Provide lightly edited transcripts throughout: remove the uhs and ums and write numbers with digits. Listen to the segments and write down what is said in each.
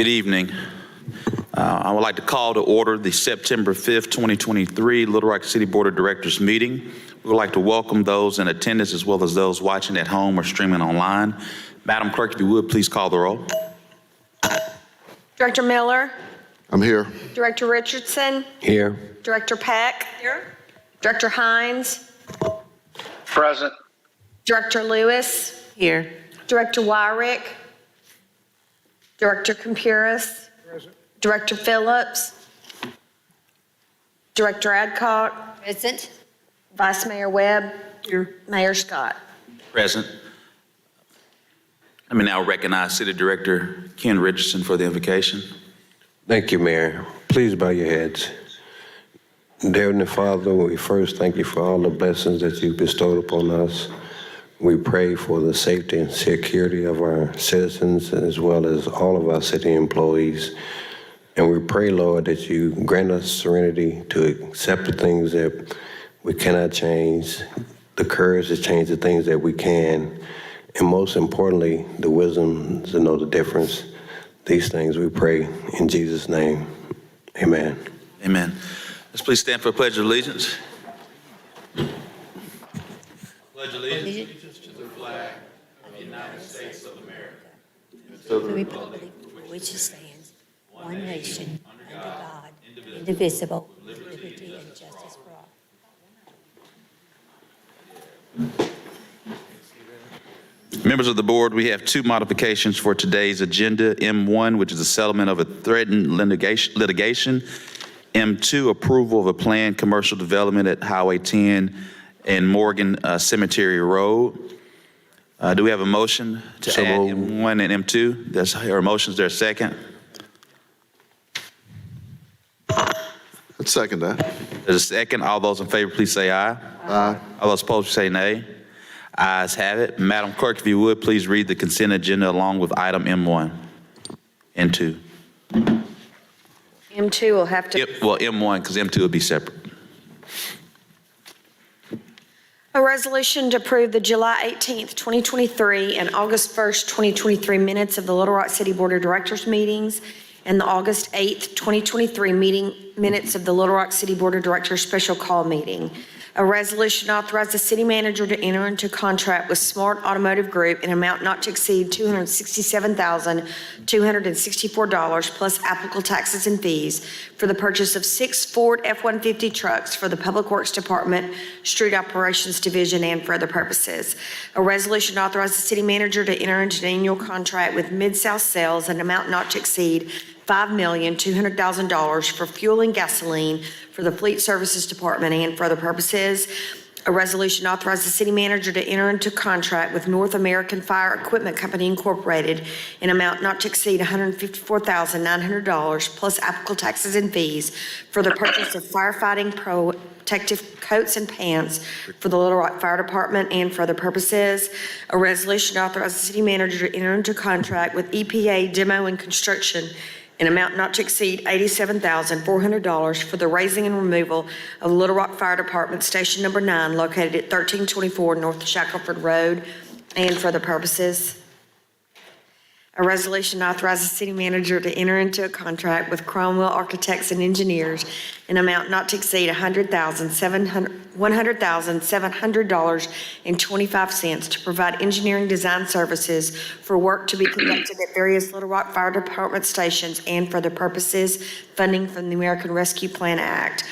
Good evening. I would like to call to order the September 5th, 2023 Little Rock City Board of Directors meeting. We would like to welcome those in attendance as well as those watching at home or streaming online. Madam Clerk, if you would, please call the roll. Director Miller. I'm here. Director Richardson. Here. Director Peck. Here. Director Hines. Present. Director Lewis. Here. Director Wyrick. Director Compuris. Present. Director Phillips. Director Adcock. Present. Vice Mayor Webb. Here. Mayor Scott. Present. Let me now recognize City Director Ken Richardson for the invocation. Thank you, Mayor. Please bow your heads. Dear Heavenly Father, we first thank you for all the blessings that you've bestowed upon us. We pray for the safety and security of our citizens as well as all of our city employees. And we pray, Lord, that you grant us serenity to accept the things that we cannot change, the courage to change the things that we can, and most importantly, the wisdom to know the difference. These things we pray in Jesus' name. Amen. Amen. Let's please stand for a pledge of allegiance. Pledge allegiance to the flag of the United States of America, To the republic for which it stands, one nation, under God, indivisible, with liberty and justice for all. Members of the board, we have two modifications for today's agenda. M1, which is a settlement of a threatened litigation. M2, approval of a planned commercial development at Highway 10 and Morgan Cemetery Road. Do we have a motion to So add moved. M1 and M2? There's our motions. There a second? I'd second that. There's a second. All those in favor, please say aye. Aye. All those opposed, say nay. Ayes have it. Madam Clerk, if you would, please read the consent agenda along with item M1 and 2. M2 will have to. Yep, well, M1, because M2 will be separate. A resolution to approve the July 18th, 2023 and August 1st, 2023 minutes of the Little Rock City Board of Directors meetings and the August 8th, 2023 minutes of the Little Rock City Board of Directors special call meeting. A resolution authorized the city manager to enter into contract with Smart Automotive Group in an amount not to exceed $267,264 plus applicable taxes and fees for the purchase of 6 Ford F-150 trucks for the Public Works Department, Street Operations Division, and for other purposes. A resolution authorized the city manager to enter into an annual contract with Mid-South Sales in an amount not to exceed $5,200,000 for fuel and gasoline for the Fleet Services Department and for other purposes. A resolution authorized the city manager to enter into contract with North American Fire Equipment Company Incorporated in amount not to exceed $154,900 plus applicable taxes and fees for the purchase of firefighting protective coats and pants for the Little Rock Fire Department and for other purposes. A resolution authorized the city manager to enter into contract with EPA Demo and Construction in amount not to exceed $87,400 for the raising and removal of Little Rock Fire Department Station Number 9 located at 1324 North Shackelford Road and for other purposes. A resolution authorizes the city manager to enter into a contract with Cromwell Architects and Engineers in amount not to exceed $100,700.25 to provide engineering design services for work to be conducted at various Little Rock Fire Department stations and for the purposes funding from the American Rescue Plan Act.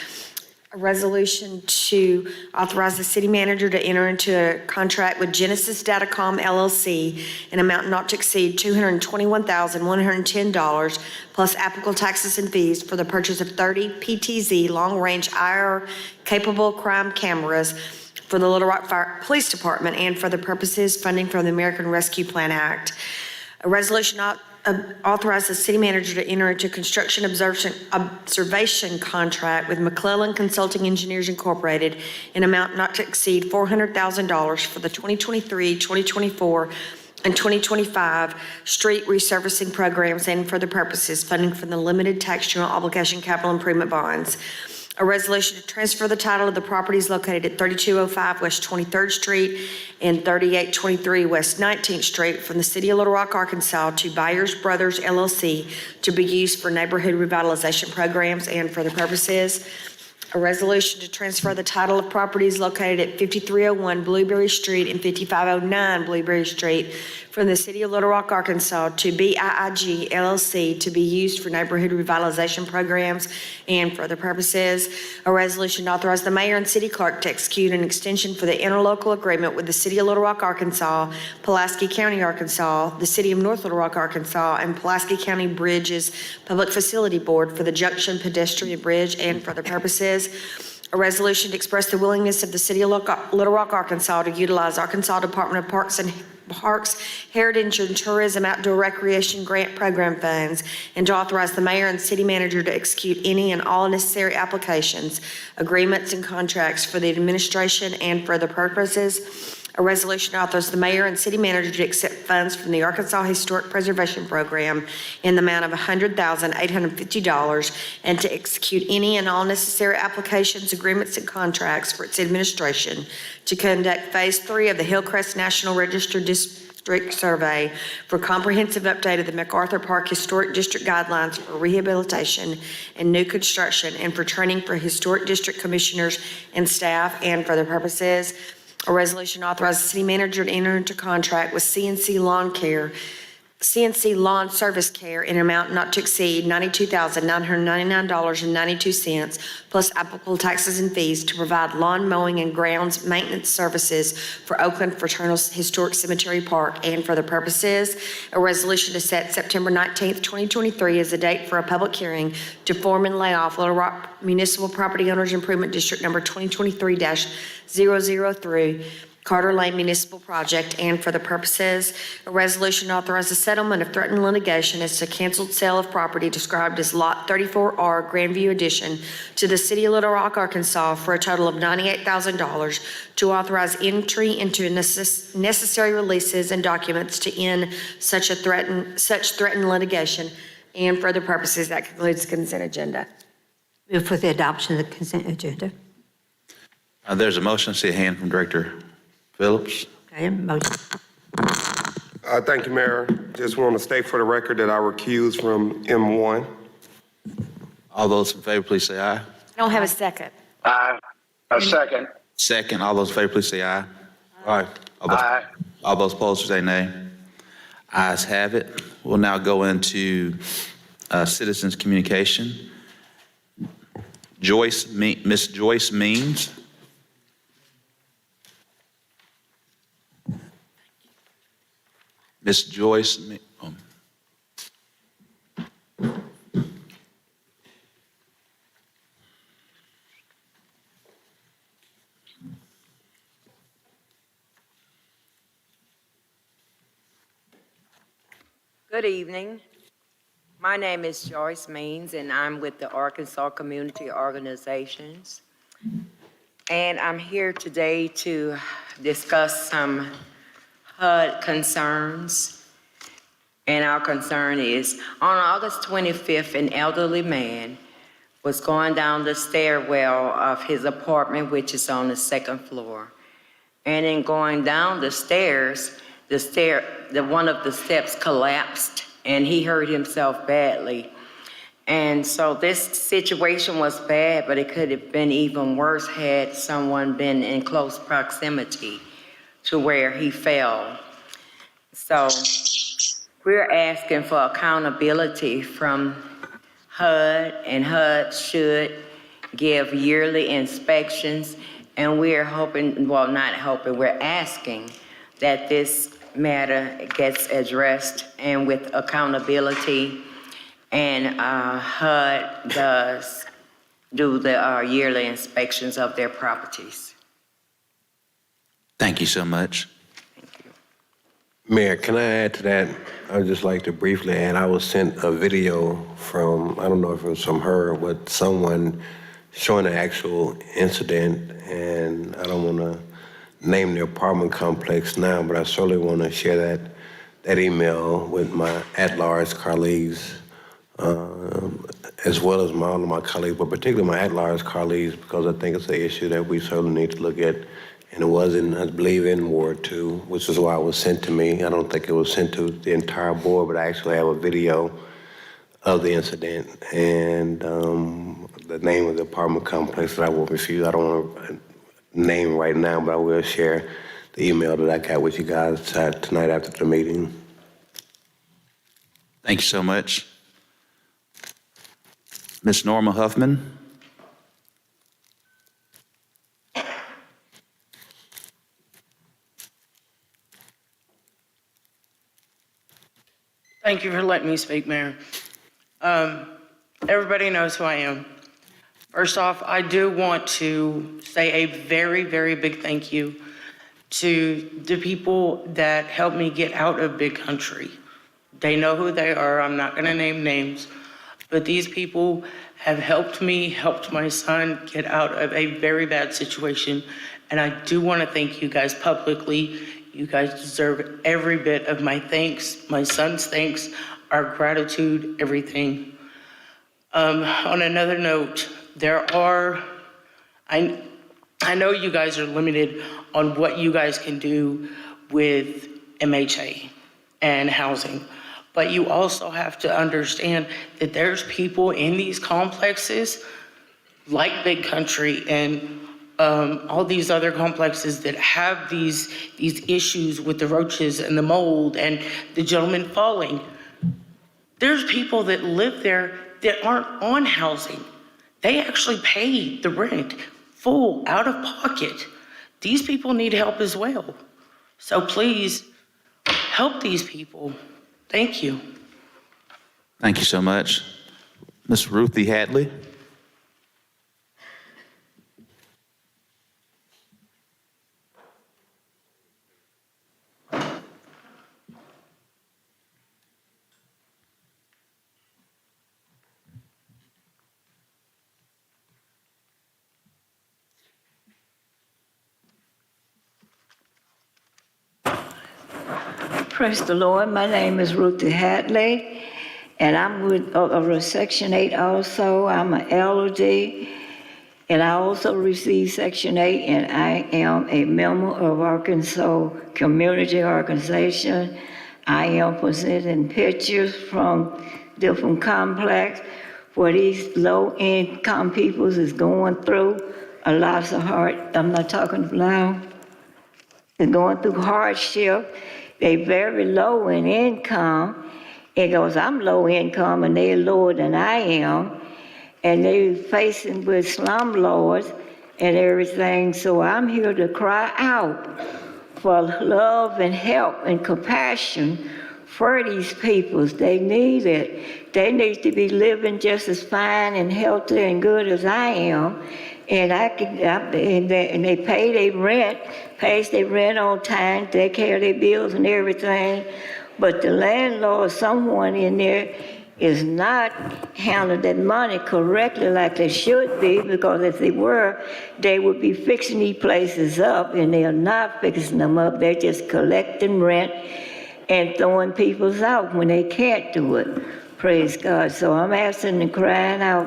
A resolution to authorize the city manager to enter into a contract with Genesis Datacom LLC in amount not to exceed $221,110 plus applicable taxes and fees for the purchase of 30 PTZ long-range IR-capable crime cameras for the Little Rock Police Department and for the purposes funding from the American Rescue Plan Act. A resolution authorize the city manager to enter into construction observation contract with McClellan Consulting Engineers Incorporated in amount not to exceed $400,000 for the 2023, 2024, and 2025 street resurfacing programs and for the purposes funding from the limited tax general obligation capital improvement bonds. A resolution to transfer the title of the properties located at 3205 West 23rd Street and 3823 West 19th Street from the City of Little Rock, Arkansas to Byers Brothers LLC to be used for neighborhood revitalization programs and for the purposes. A resolution to transfer the title of properties located at 5301 Blueberry Street and 5509 Blueberry Street from the City of Little Rock, Arkansas to BIIG LLC to be used for neighborhood revitalization programs and for other purposes. A resolution to authorize the mayor and city clerk to execute an extension for the interlocal agreement with the City of Little Rock, Arkansas, Pulaski County, Arkansas, the City of North Little Rock, Arkansas, and Pulaski County Bridges Public Facility Board for the Junction Pedestrian Bridge and for other purposes. A resolution to express the willingness of the City of Little Rock, Arkansas to utilize Arkansas Department of Parks, Heritage, and Tourism Outdoor Recreation Grant Program funds, and to authorize the mayor and city manager to execute any and all necessary applications, agreements, and contracts for the administration and for the purposes. A resolution to authorize the mayor and city manager to accept funds from the Arkansas Historic Preservation Program in the amount of $100,850 and to execute any and all necessary applications, agreements, and contracts for its administration to conduct Phase 3 of the Hillcrest National Register District Survey for comprehensive update of the MacArthur Park Historic District Guidelines for rehabilitation and new construction and for training for historic district commissioners and staff and for other purposes. A resolution authorizes the city manager to enter into contract with CNC Lawn Service Care in an amount not to exceed $92,999.92 plus applicable taxes and fees to provide lawn mowing and grounds maintenance services for Oakland Fraternal Historic Cemetery Park and for the purposes. A resolution to set September 19th, 2023 as the date for a public hearing to form and lay off Little Rock Municipal Property Owners Improvement District number 2023-003, Carter Lane Municipal Project, and for the purposes. A resolution to authorize the settlement of threatened litigation as to canceled sale of property described as Lot 34R Grandview Addition to the City of Little Rock, Arkansas for a total of $98,000 to authorize entry into necessary releases and documents to end such threatened litigation and for other purposes. That concludes the consent agenda. Move for the adoption of the consent agenda. There's a motion. I see a hand from Director Phillips. Okay, motion. Thank you, Mayor. Just want to state for the record that I recuse from M1. All those in favor, please say aye. I don't have a second. Aye. A second. Second, all those in favor, please say aye. Aye. Aye. All those opposed, say nay. Ayes have it. We'll now go into citizens' communication. Miss Joyce Means. Miss Joyce. Good evening. My name is Joyce Means, and I'm with the Arkansas Community Organizations. And I'm here today to discuss some HUD concerns. And our concern is, on August 25th, an elderly man was going down the stairwell of his apartment, which is on the second floor. And in going down the stairs, one of the steps collapsed and he hurt himself badly. And so this situation was bad, but it could have been even worse had someone been in close proximity to where he fell. So we're asking for accountability from HUD, and HUD should give yearly inspections. And we're hoping, well, not hoping, we're asking that this matter gets addressed and with accountability, and HUD does do the yearly inspections of their properties. Thank you so much. Thank you. Mayor, can I add to that? I'd just like to briefly add, I was sent a video from, I don't know if it was from her, but someone showing the actual incident, and I don't want to name the apartment complex now, but I certainly want to share that email with my at-large colleagues as well as all of my colleagues, but particularly my at-large colleagues, because I think it's an issue that we certainly need to look at. And it was in, I believe, in Ward 2, which is why it was sent to me. I don't think it was sent to the entire board, but I actually have a video of the incident and the name of the apartment complex that I will refuse. I don't want to name right now, but I will share the email that I got with you guys tonight after the meeting. Thank you so much. Ms. Norma Huffman. Thank you for letting me speak, Mayor. Everybody knows who I am. First off, I do want to say a very, very big thank you to the people that helped me get out of Big Country. They know who they are. I'm not going to name names, but these people have helped me, helped my son get out of a very bad situation. And I do want to thank you guys publicly. You guys deserve every bit of my thanks, my son's thanks, our gratitude, everything. On another note, I know you guys are limited on what you guys can do with MHA and housing, but you also have to understand that there's people in these complexes like Big Country and all these other complexes that have these issues with the roaches and the mold and the gentleman falling. There's people that live there that aren't on housing. They actually pay the rent full out of pocket. These people need help as well. So please help these people. Thank you. Thank you so much. Ms. Ruthie Hadley. Praise the Lord. My name is Ruthie Hadley, and I'm with Section 8 also. I'm an elder, and I also receive Section 8, and I am a member of Arkansas Community Organization. I am presenting pictures from different complexes where these low-income peoples is going through a lot of I'm not talking loud. They're going through hardship. They're very low in income. It goes, I'm low income and they're lower than I am. And they're facing with slumlords and everything. So I'm here to cry out for love and help and compassion for these peoples. They need it. They need to be living just as fine and healthy and good as I am. And they pay their rent, pays their rent on time, take care of their bills and everything. But the landlord, someone in there, is not handling that money correctly like they should be, because if they were, they would be fixing these places up, and they're not fixing them up. They're just collecting rent and throwing people out when they can't do it. Praise God. So I'm asking and crying out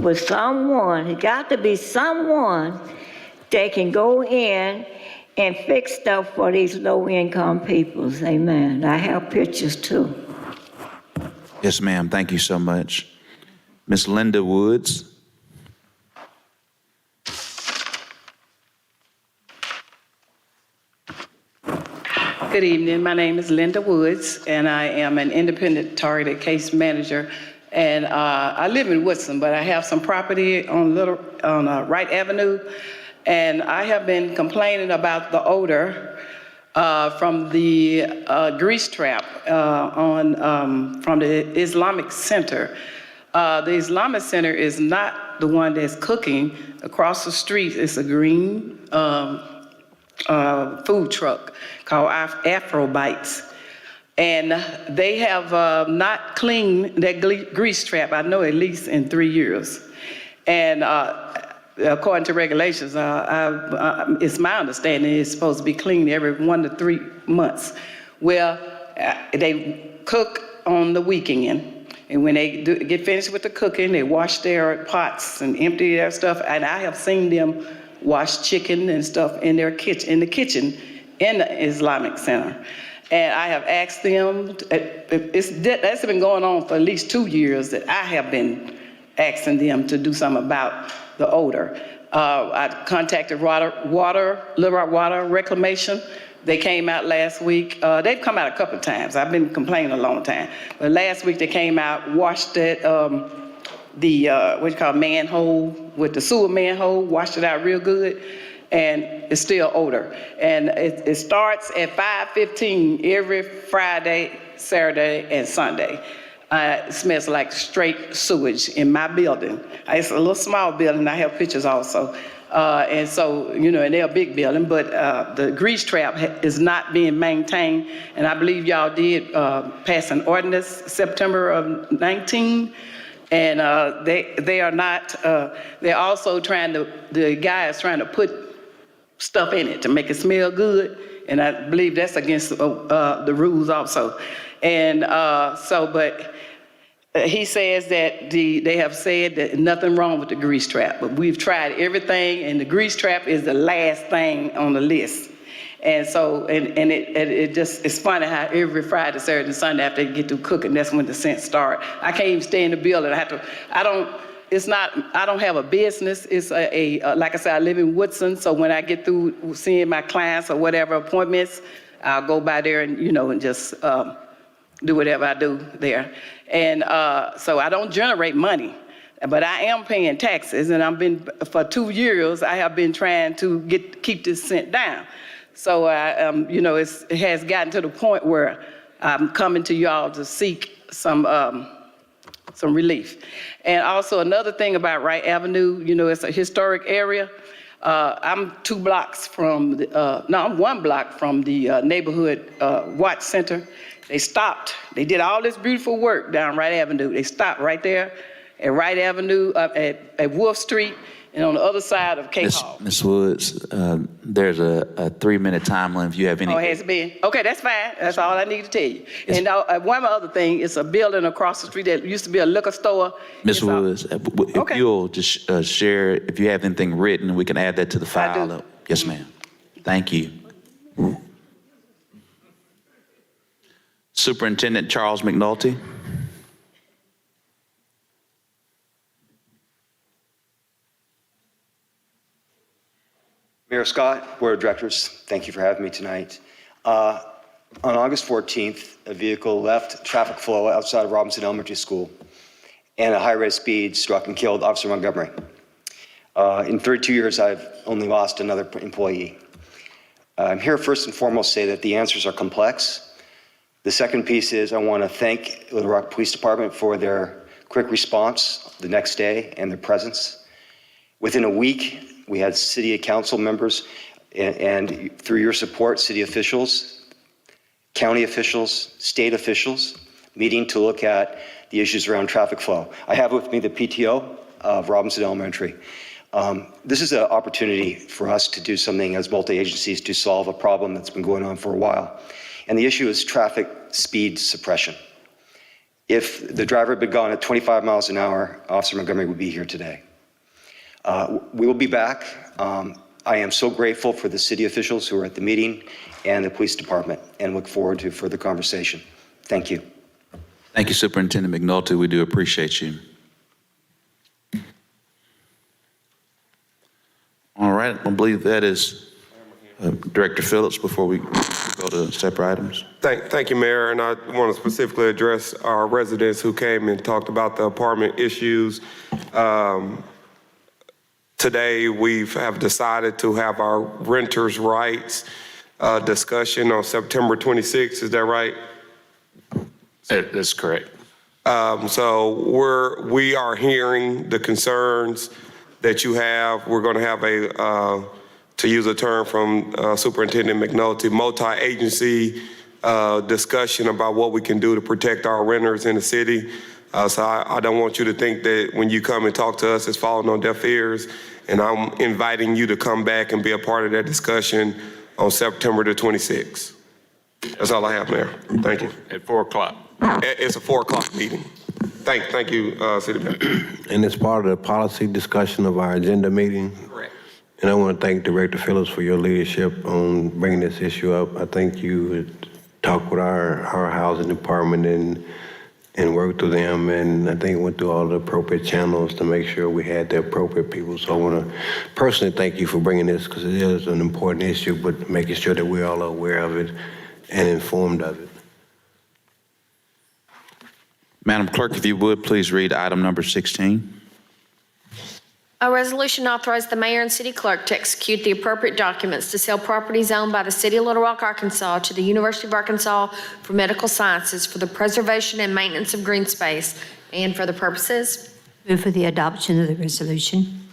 for someone. It got to be someone that can go in and fix stuff for these low-income peoples. Amen. I have pictures too. Yes, ma'am. Thank you so much. Ms. Linda Woods. Good evening. My name is Linda Woods, and I am an independent targeted case manager. And I live in Woodson, but I have some property on Wright Avenue, and I have been complaining about the odor from the grease trap from the Islamic Center. The Islamic Center is not the one that's cooking. Across the street is a green food truck called Afro Bites. And they have not cleaned that grease trap, I know, at least in 3 years. And according to regulations, it's my understanding it's supposed to be cleaned every 1 to 3 months. Well, they cook on the weekend. And when they get finished with the cooking, they wash their pots and empty their stuff. And I have seen them wash chicken and stuff in the kitchen in the Islamic Center. And I have asked them, that's been going on for at least 2 years that I have been asking them to do something about the odor. I contacted Little Rock Water Reclamation. They came out last week. They've come out a couple of times. I've been complaining a long time. But last week they came out, washed it, manhole with the sewer manhole, washed it out real good, and it's still odor. And it starts at 5:15 every Friday, Saturday, and Sunday. It smells like straight sewage in my building. It's a little small building. I have pictures also. And so, and they're a big building, but the grease trap is not being maintained. And I believe y'all did pass an ordinance September of 19. And they are not, they're also the guy is trying to put stuff in it to make it smell good. And I believe that's against the rules also. And but he says that they have said that nothing wrong with the grease trap, but we've tried everything, and the grease trap is the last thing on the list. And so, it's funny how every Friday, Saturday, and Sunday after they get through cooking, that's when the scent start. I can't even stay in the building. I don't have a business. It's like I said, I live in Woodson, so when I get through seeing my clients or whatever appointments, I'll go by there and, and just do whatever I do there. And so I don't generate money, but I am paying taxes, and for 2 years, I have been trying to keep this scent down. So, it has gotten to the point where I'm coming to y'all to seek some relief. And also another thing about Wright Avenue, it's a historic area. I'm 2 blocks from, I'm 1 block from the neighborhood watch center. They did all this beautiful work down Wright Avenue. They stopped right there at Wright Avenue, at Wolf Street, and on the other side of Cape Hall. Ms. Woods, there's a 3-minute time limit if you have any. Oh, it has been? Okay, that's fine. That's all I need to tell you. And one other thing, it's a building across the street that used to be a liquor store. Ms. Woods, if you'll just share, if you have anything written, we can add that to the file. I do. Yes, ma'am. Thank you. Superintendent Charles McNulty. Mayor Scott, Board of Directors, thank you for having me tonight. On August 14th, a vehicle left traffic flow outside of Robinson Elementary School and at high rate of speed struck and killed Officer Montgomery. In 32 years, I've only lost another employee. I'm here first and foremost to say that the answers are complex. The second piece is I want to thank Little Rock Police Department for their quick response the next day and their presence. Within a week, we had city council members and through your support, city officials, county officials, state officials, meeting to look at the issues around traffic flow. I have with me the PTO of Robinson Elementary. This is an opportunity for us to do something as multi-agencies to solve a problem that's been going on for a while. And the issue is traffic speed suppression. If the driver had been gone at 25 miles an hour, Officer Montgomery would be here today. We will be back. I am so grateful for the city officials who are at the meeting and the police department and look forward to further conversation. Thank you. Thank you, Superintendent McNulty. We do appreciate you. All right, I believe that is Director Phillips before we go to separate items. Thank you, Mayor. And I want to specifically address our residents who came and talked about the apartment issues. Today, we have decided to have our renters' rights discussion on September 26th. Is that right? That's correct. So we are hearing the concerns that you have. We're going to have to use a term from Superintendent McNulty, multi-agency discussion about what we can do to protect our renters in the city. So I don't want you to think that when you come and talk to us, it's falling on deaf ears. And I'm inviting you to come back and be a part of that discussion on September the 26th. That's all I have, Mayor. Thank you. At 4 o'clock. It's a 4 o'clock meeting. Thank Thank you, City Manager. And it's part of the policy discussion of our agenda meeting. Correct. And I want to thank Director Phillips for your leadership on bringing this issue up. I think you had talked with our housing department and worked through them, and I think went through all the appropriate channels to make sure we had the appropriate people. So I want to personally thank you for bringing this, because it is an important issue, but making sure that we're all aware of it and informed of it. Madam Clerk, if you would, please read item number 16. A resolution authorized the mayor and city clerk to execute the appropriate documents to sell properties owned by the city of Little Rock, Arkansas to the University of Arkansas for Medical Sciences for the preservation and maintenance of green space and for the purposes. Move for the adoption of the resolution.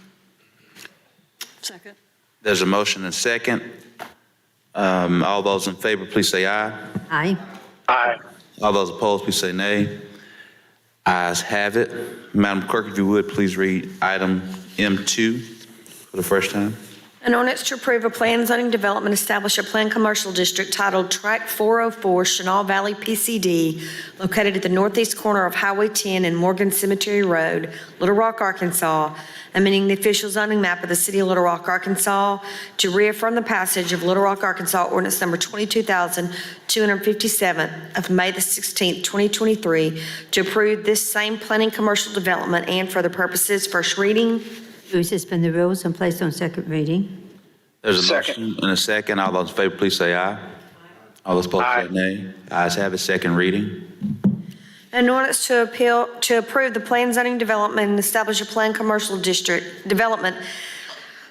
Second. There's a motion and second. All those in favor, please say aye. Aye. Aye. All those opposed, please say nay. Ayes have it. Madam Clerk, if you would, please read item M2 for the first time. An ordinance to approve a plan zoning development, establish a planned commercial district titled Tract 404 Chenal Valley PCD, located at the northeast corner of Highway 10 and Morgan Cemetery Road, Little Rock, Arkansas, amending the official zoning map of the city of Little Rock, Arkansas, to reaffirm the passage of Little Rock, Arkansas ordinance number 22,257 of May the 16th, 2023, to approve this same planning commercial development and for the purposes first reading. Move to suspend the rules and place on second reading. There's a Second. motion and a second. All those in favor, please say aye. All those opposed, say nay. Ayes have it. Second reading. An ordinance to approve the plan zoning development and establish a planned commercial district development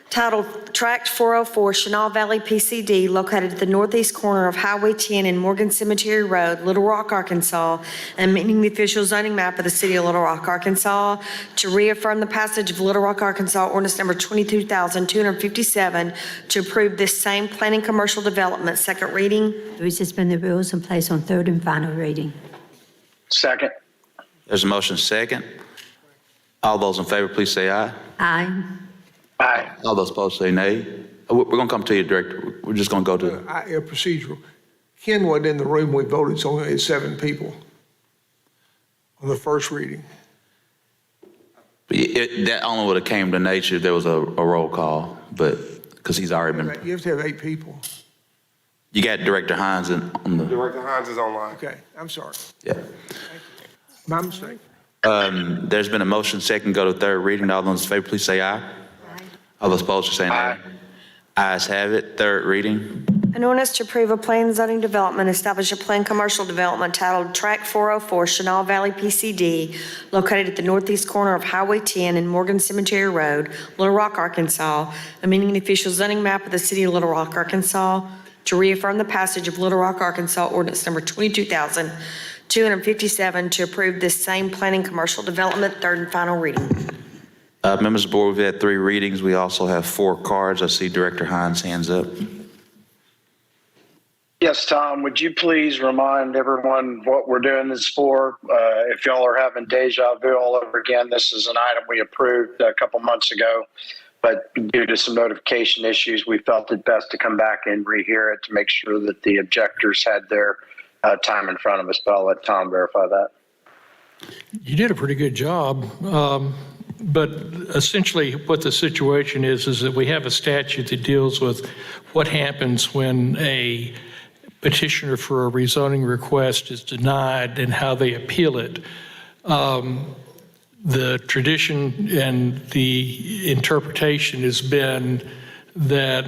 titled Tract 404 Chenal Valley PCD, located at the northeast corner of Highway 10 and Morgan Cemetery Road, Little Rock, Arkansas, amending the official zoning map of the city of Little Rock, Arkansas, to reaffirm the passage of Little Rock, Arkansas ordinance number 22,257, to approve this same planning commercial development. Second reading. Move to suspend the rules and place on third and final reading. Second. There's a motion second. All those in favor, please say aye. Aye. Aye. All those opposed, say nay. We're going to come to you, Director. We're just going to go to. Procedural. Ken wasn't in the room. We voted, so only 7 people on the first reading. That only would have came to nature if there was a roll call, but because he's already been. You have to have 8 people. You got Director Hines on the. Director Hines is online. Okay, I'm sorry. Yeah. My mistake. There's been a motion second, go to third reading. All those in favor, please say aye. All those opposed, say nay. Aye. Ayes have it. Third reading. An ordinance to approve a plan zoning development, establish a planned commercial development titled Tract 404 Chenal Valley PCD, located at the northeast corner of Highway 10 and Morgan Cemetery Road, Little Rock, Arkansas, amending the official zoning map of the city of Little Rock, Arkansas, to reaffirm the passage of Little Rock, Arkansas ordinance number 22,257, to approve this same planning commercial development. Third and final reading. Members of the board, we've had 3 readings. We also have 4 cards. I see Director Hines' hands up. Yes, Tom, would you please remind everyone what we're doing this for? If y'all are having deja vu all over again, this is an item we approved a couple months ago, but due to some notification issues, we felt it best to come back and rehear it to make sure that the objectors had their time in front of us, but I'll let Tom verify that. You did a pretty good job. But essentially what the situation is that we have a statute that deals with what happens when a petitioner for a rezoning request is denied and how they appeal it. The tradition and the interpretation has been that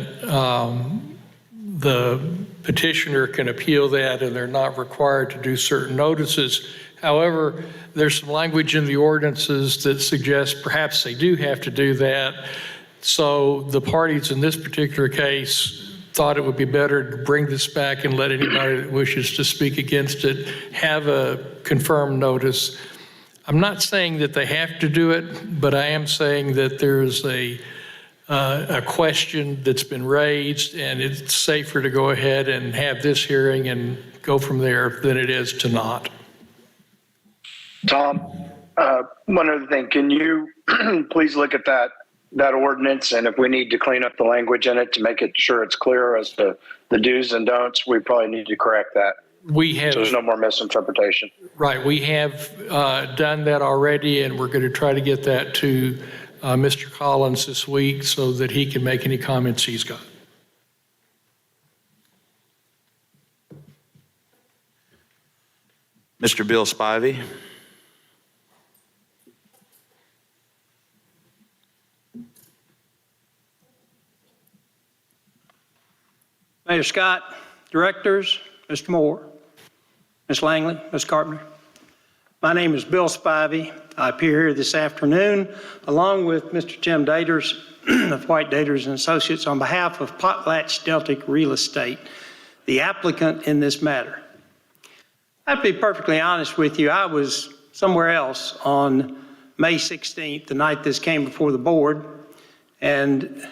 the petitioner can appeal that and they're not required to do certain notices. However, there's some language in the ordinances that suggests perhaps they do have to do that. So the parties in this particular case thought it would be better to bring this back and let anybody that wishes to speak against it have a confirmed notice. I'm not saying that they have to do it, but I am saying that there's a question that's been raised, and it's safer to go ahead and have this hearing and go from there than it is to not. Tom, one other thing, can you please look at that ordinance, and if we need to clean up the language in it to make it sure it's clear as to the do's and don'ts, we probably need to correct that. We have. So there's no more misinterpretation. Right, we have done that already, and we're going to try to get that to Mr. Collins this week so that he can make any comments he's got. Mr. Bill Spivey. Mayor Scott, directors, Mr. Moore, Ms. Langley, Ms. Carpenter. My name is Bill Spivey. I appear here this afternoon along with Mr. Jim Daters of White Daters and Associates on behalf of PotlatchDeltic Real Estate, the applicant in this matter. I have to be perfectly honest with you. I was somewhere else on May 16th, the night this came before the board. And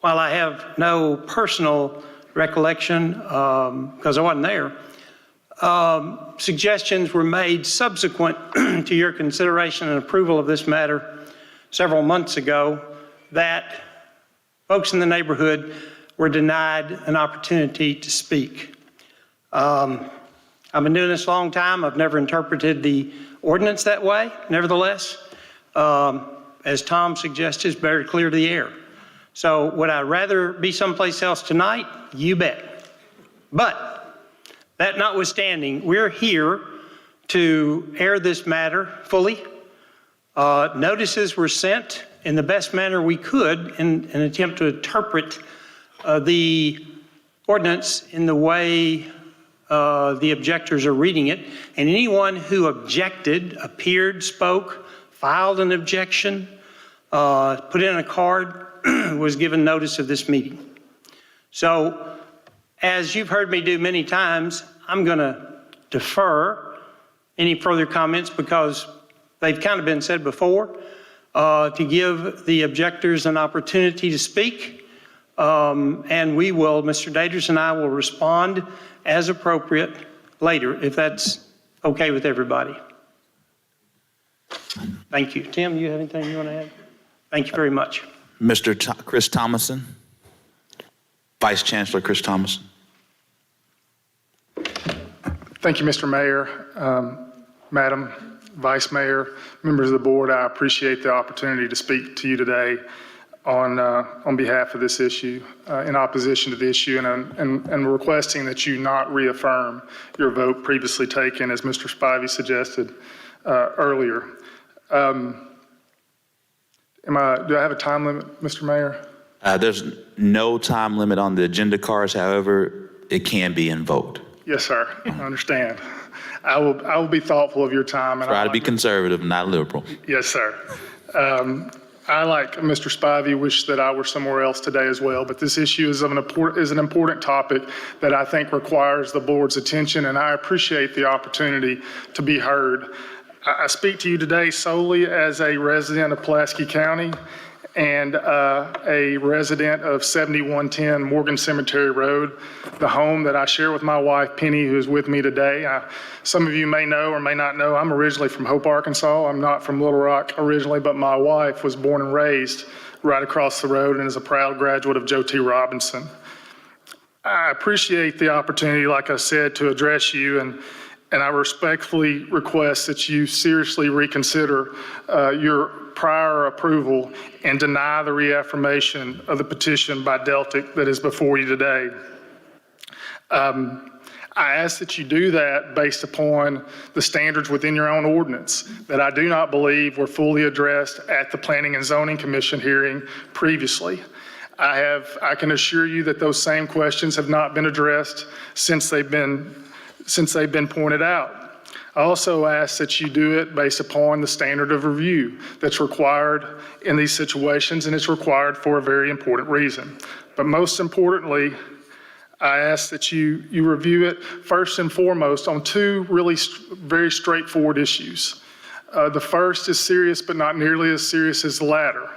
while I have no personal recollection, because I wasn't there, suggestions were made subsequent to your consideration and approval of this matter several months ago that folks in the neighborhood were denied an opportunity to speak. I've been doing this a long time. I've never interpreted the ordinance that way. Nevertheless, as Tom suggested, it's better to clear the air. So would I rather be someplace else tonight? You bet. But that notwithstanding, we're here to air this matter fully. Notices were sent in the best manner we could in an attempt to interpret the ordinance in the way the objectors are reading it. And anyone who objected, appeared, spoke, filed an objection, put in a card, was given notice of this meeting. So, as you've heard me do many times, I'm going to defer any further comments because they've kind of been said before, to give the objectors an opportunity to speak. And we will, Mr. Daters and I will respond as appropriate later, if that's okay with everybody. Thank you. Tim, you have anything you want to add? Thank you very much. Mr. Chris Thomason. Vice Chancellor Chris Thomason. Thank you, Mr. Mayor, Madam Vice Mayor, members of the board. I appreciate the opportunity to speak to you today on behalf of this issue, in opposition to the issue, and requesting that you not reaffirm your vote previously taken, as Mr. Spivey suggested earlier. Do I have a time limit, Mr. Mayor? There's no time limit on the agenda cards. However, it can be invoked. Yes, sir. I understand. I will be thoughtful of your time. And Try to be conservative, not liberal. Yes, sir. I, like Mr. Spivey, wish that I were somewhere else today as well, but this issue is an important topic that I think requires the board's attention, and I appreciate the opportunity to be heard. I speak to you today solely as a resident of Pulaski County and a resident of 7110 Morgan Cemetery Road, the home that I share with my wife, Penny, who is with me today. Some of you may know or may not know, I'm originally from Hope, Arkansas. I'm not from Little Rock originally, but my wife was born and raised right across the road and is a proud graduate of Joe T. Robinson. I appreciate the opportunity, like I said, to address you, and I respectfully request that you seriously reconsider your prior approval and deny the reaffirmation of the petition by Deltic that is before you today. I ask that you do that based upon the standards within your own ordinance that I do not believe were fully addressed at the Planning and Zoning Commission hearing previously. I can assure you that those same questions have not been addressed since they've been pointed out. I also ask that you do it based upon the standard of review that's required in these situations, and it's required for a very important reason. But most importantly, I ask that you review it first and foremost on two really very straightforward issues. The first is serious, but not nearly as serious as the latter.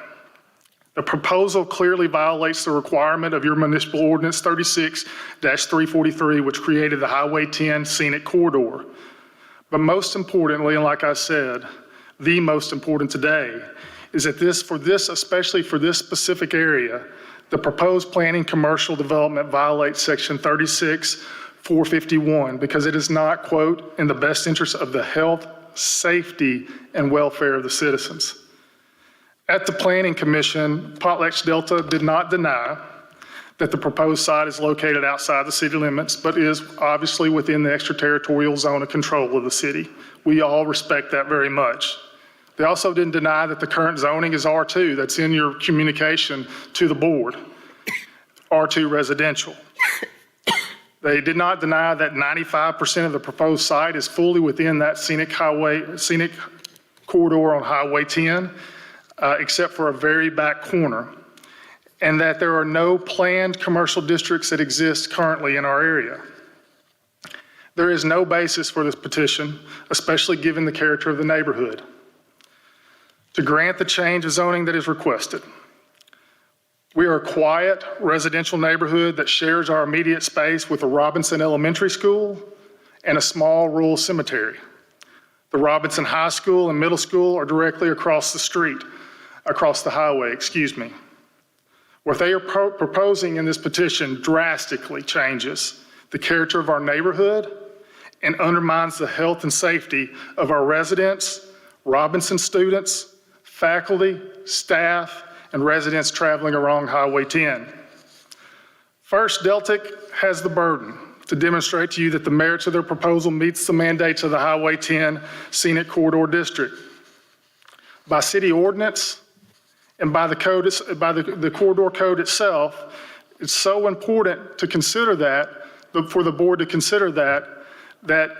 The proposal clearly violates the requirement of your municipal ordinance 36-343, which created the Highway 10 scenic corridor. But most importantly, and like I said, the most important today, is that especially for this specific area, the proposed planning commercial development violates section 36 451 because it is not, quote, in the best interest of the health, safety, and welfare of the citizens. At the Planning Commission, Potlatch Delta did not deny that the proposed site is located outside the city limits, but is obviously within the extraterritorial zone of control of the city. We all respect that very much. They also didn't deny that the current zoning is R2. That's in your communication to the board, R2 residential. They did not deny that 95% of the proposed site is fully within that scenic corridor on Highway 10, except for a very back corner, and that there are no planned commercial districts that exist currently in our area. There is no basis for this petition, especially given the character of the neighborhood, to grant the change of zoning that is requested. We are a quiet residential neighborhood that shares our immediate space with the Robinson Elementary School and a small rural cemetery. The Robinson High School and Middle School are directly across the highway, excuse me. What they are proposing in this petition drastically changes the character of our neighborhood and undermines the health and safety of our residents, Robinson students, faculty, staff, and residents traveling along Highway 10. First, Deltic has the burden to demonstrate to you that the merits of their proposal meets the mandates of the Highway 10 Scenic Corridor District. By city ordinance and by the corridor code itself, it's so important to consider that, for the board to consider that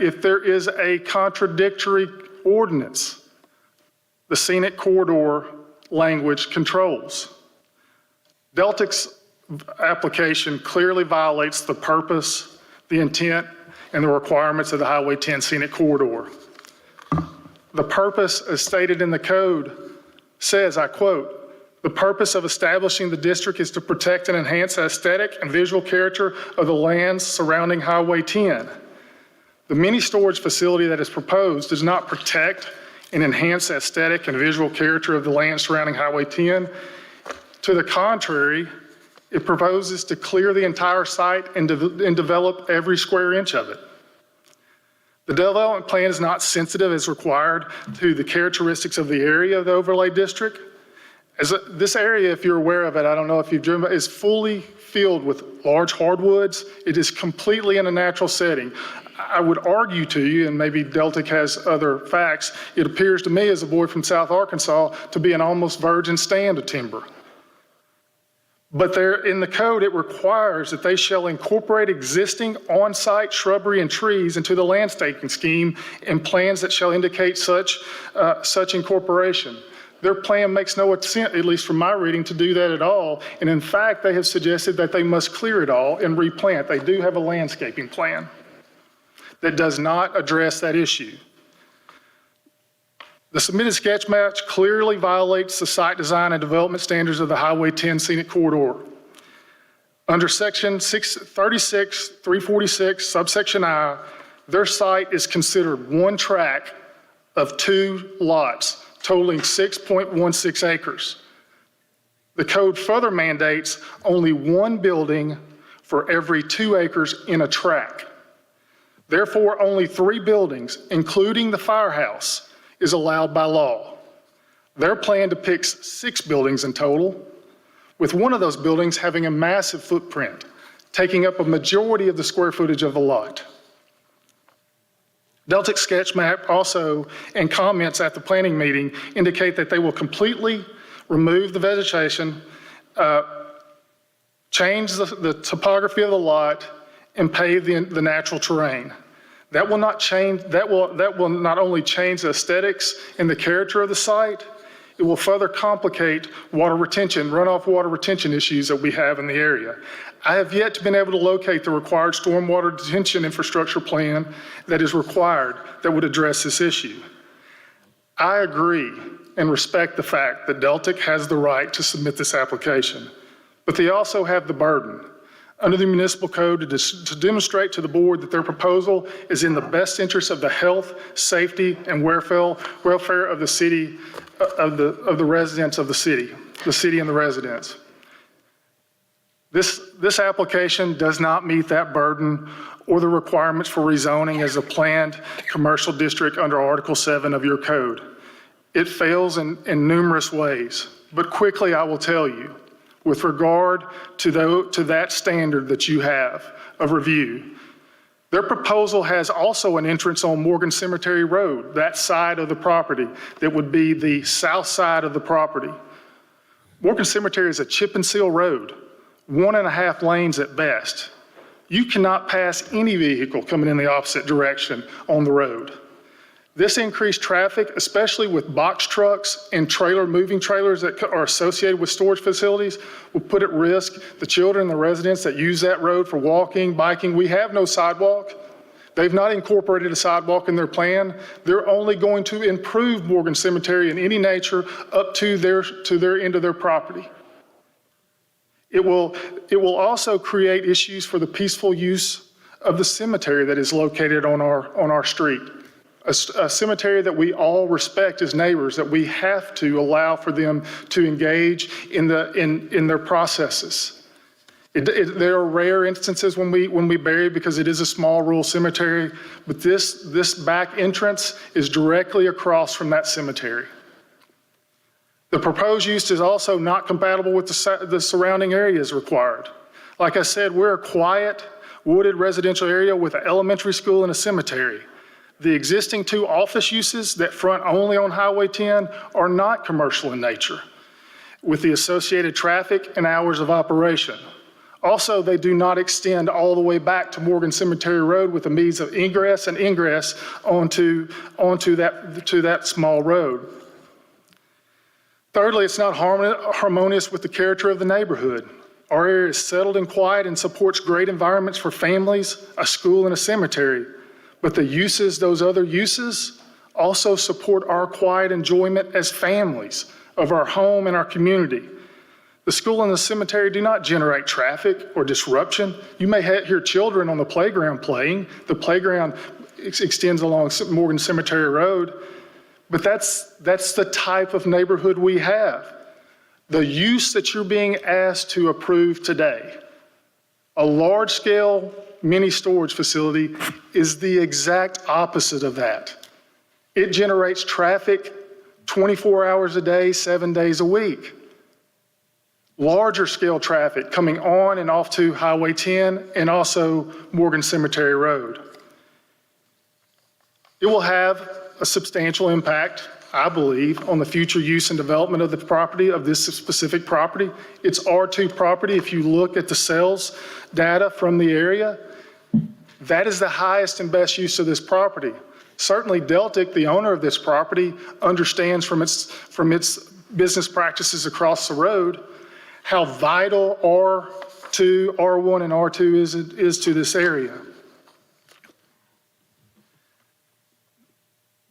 if there is a contradictory ordinance, the scenic corridor language controls. Deltic's application clearly violates the purpose, the intent, and the requirements of the Highway 10 Scenic Corridor. The purpose, as stated in the code, says, I quote, "The purpose of establishing the district is to protect and enhance the aesthetic and visual character of the lands surrounding Highway 10. The mini storage facility that is proposed does not protect and enhance the aesthetic and visual character of the land surrounding Highway 10. To the contrary, it proposes to clear the entire site and develop every square inch of it. The development plan is not sensitive as required to the characteristics of the area of the overlay district. This area, if you're aware of it, I don't know if you've driven, is fully filled with large hardwoods. It is completely in a natural setting. I would argue to you, and maybe Deltic has other facts, it appears to me as a boy from South Arkansas to be an almost virgin stand of timber. But there in the code, it requires that they shall incorporate existing on-site shrubbery and trees into the landscaping scheme and plans that shall indicate such incorporation. Their plan makes no attempt, at least from my reading, to do that at all. And in fact, they have suggested that they must clear it all and replant. They do have a landscaping plan that does not address that issue. The submitted sketch map clearly violates the site design and development standards of the Highway 10 Scenic Corridor. Under Section 346, subsection I, their site is considered one tract of 2 lots, totaling 6.16 acres. The code further mandates only 1 building for every 2 acres in a tract. Therefore, only 3 buildings, including the firehouse, is allowed by law. Their plan depicts 6 buildings in total, with one of those buildings having a massive footprint, taking up a majority of the square footage of the lot. Deltic sketch map also, and comments at the planning meeting, indicate that they will completely remove the vegetation, change the topography of the lot, and pave the natural terrain. That will not only change the aesthetics and the character of the site, it will further complicate runoff water retention issues that we have in the area. I have yet to been able to locate the required stormwater detention infrastructure plan that is required that would address this issue. I agree and respect the fact that Deltic has the right to submit this application, but they also have the burden under the municipal code to demonstrate to the board that their proposal is in the best interest of the health, safety, and welfare of the city, of the residents of the city and the residents. This application does not meet that burden or the requirements for rezoning as a planned commercial district under Article 7 of your code. It fails in numerous ways, but quickly I will tell you, with regard to that standard that you have of review, their proposal has also an entrance on Morgan Cemetery Road, that side of the property, that would be the south side of the property. Morgan Cemetery is a chip and seal road, 1.5 lanes at best. You cannot pass any vehicle coming in the opposite direction on the road. This increased traffic, especially with box trucks and moving trailers that are associated with storage facilities, will put at risk the children, the residents that use that road for walking, biking. We have no sidewalk. They've not incorporated a sidewalk in their plan. They're only going to improve Morgan Cemetery in any nature up to their end of their property. It will also create issues for the peaceful use of the cemetery that is located on our street. A cemetery that we all respect as neighbors, that we have to allow for them to engage in their processes. There are rare instances when we bury because it is a small rural cemetery, but this back entrance is directly across from that cemetery. The proposed use is also not compatible with the surrounding areas required. Like I said, we're a quiet, wooded residential area with an elementary school and a cemetery. The existing 2 office uses that front only on Highway 10 are not commercial in nature, with the associated traffic and hours of operation. Also, they do not extend all the way back to Morgan Cemetery Road with the means of ingress and ingress onto that small road. Thirdly, it's not harmonious with the character of the neighborhood. Our area is settled and quiet and supports great environments for families, a school, and a cemetery. But those other uses also support our quiet enjoyment as families of our home and our community. The school and the cemetery do not generate traffic or disruption. You may hear children on the playground playing. The playground extends along Morgan Cemetery Road, but that's the type of neighborhood we have. The use that you're being asked to approve today, a large-scale mini storage facility, is the exact opposite of that. It generates traffic 24 hours a day, 7 days a week. Larger scale traffic coming on and off to Highway 10 and also Morgan Cemetery Road. It will have a substantial impact, I believe, on the future use and development of the property, of this specific property. It's R2 property. If you look at the sales data from the area, that is the highest and best use of this property. Certainly Deltic, the owner of this property, understands from its business practices across the road how vital R2, R1, and R2 is to this area.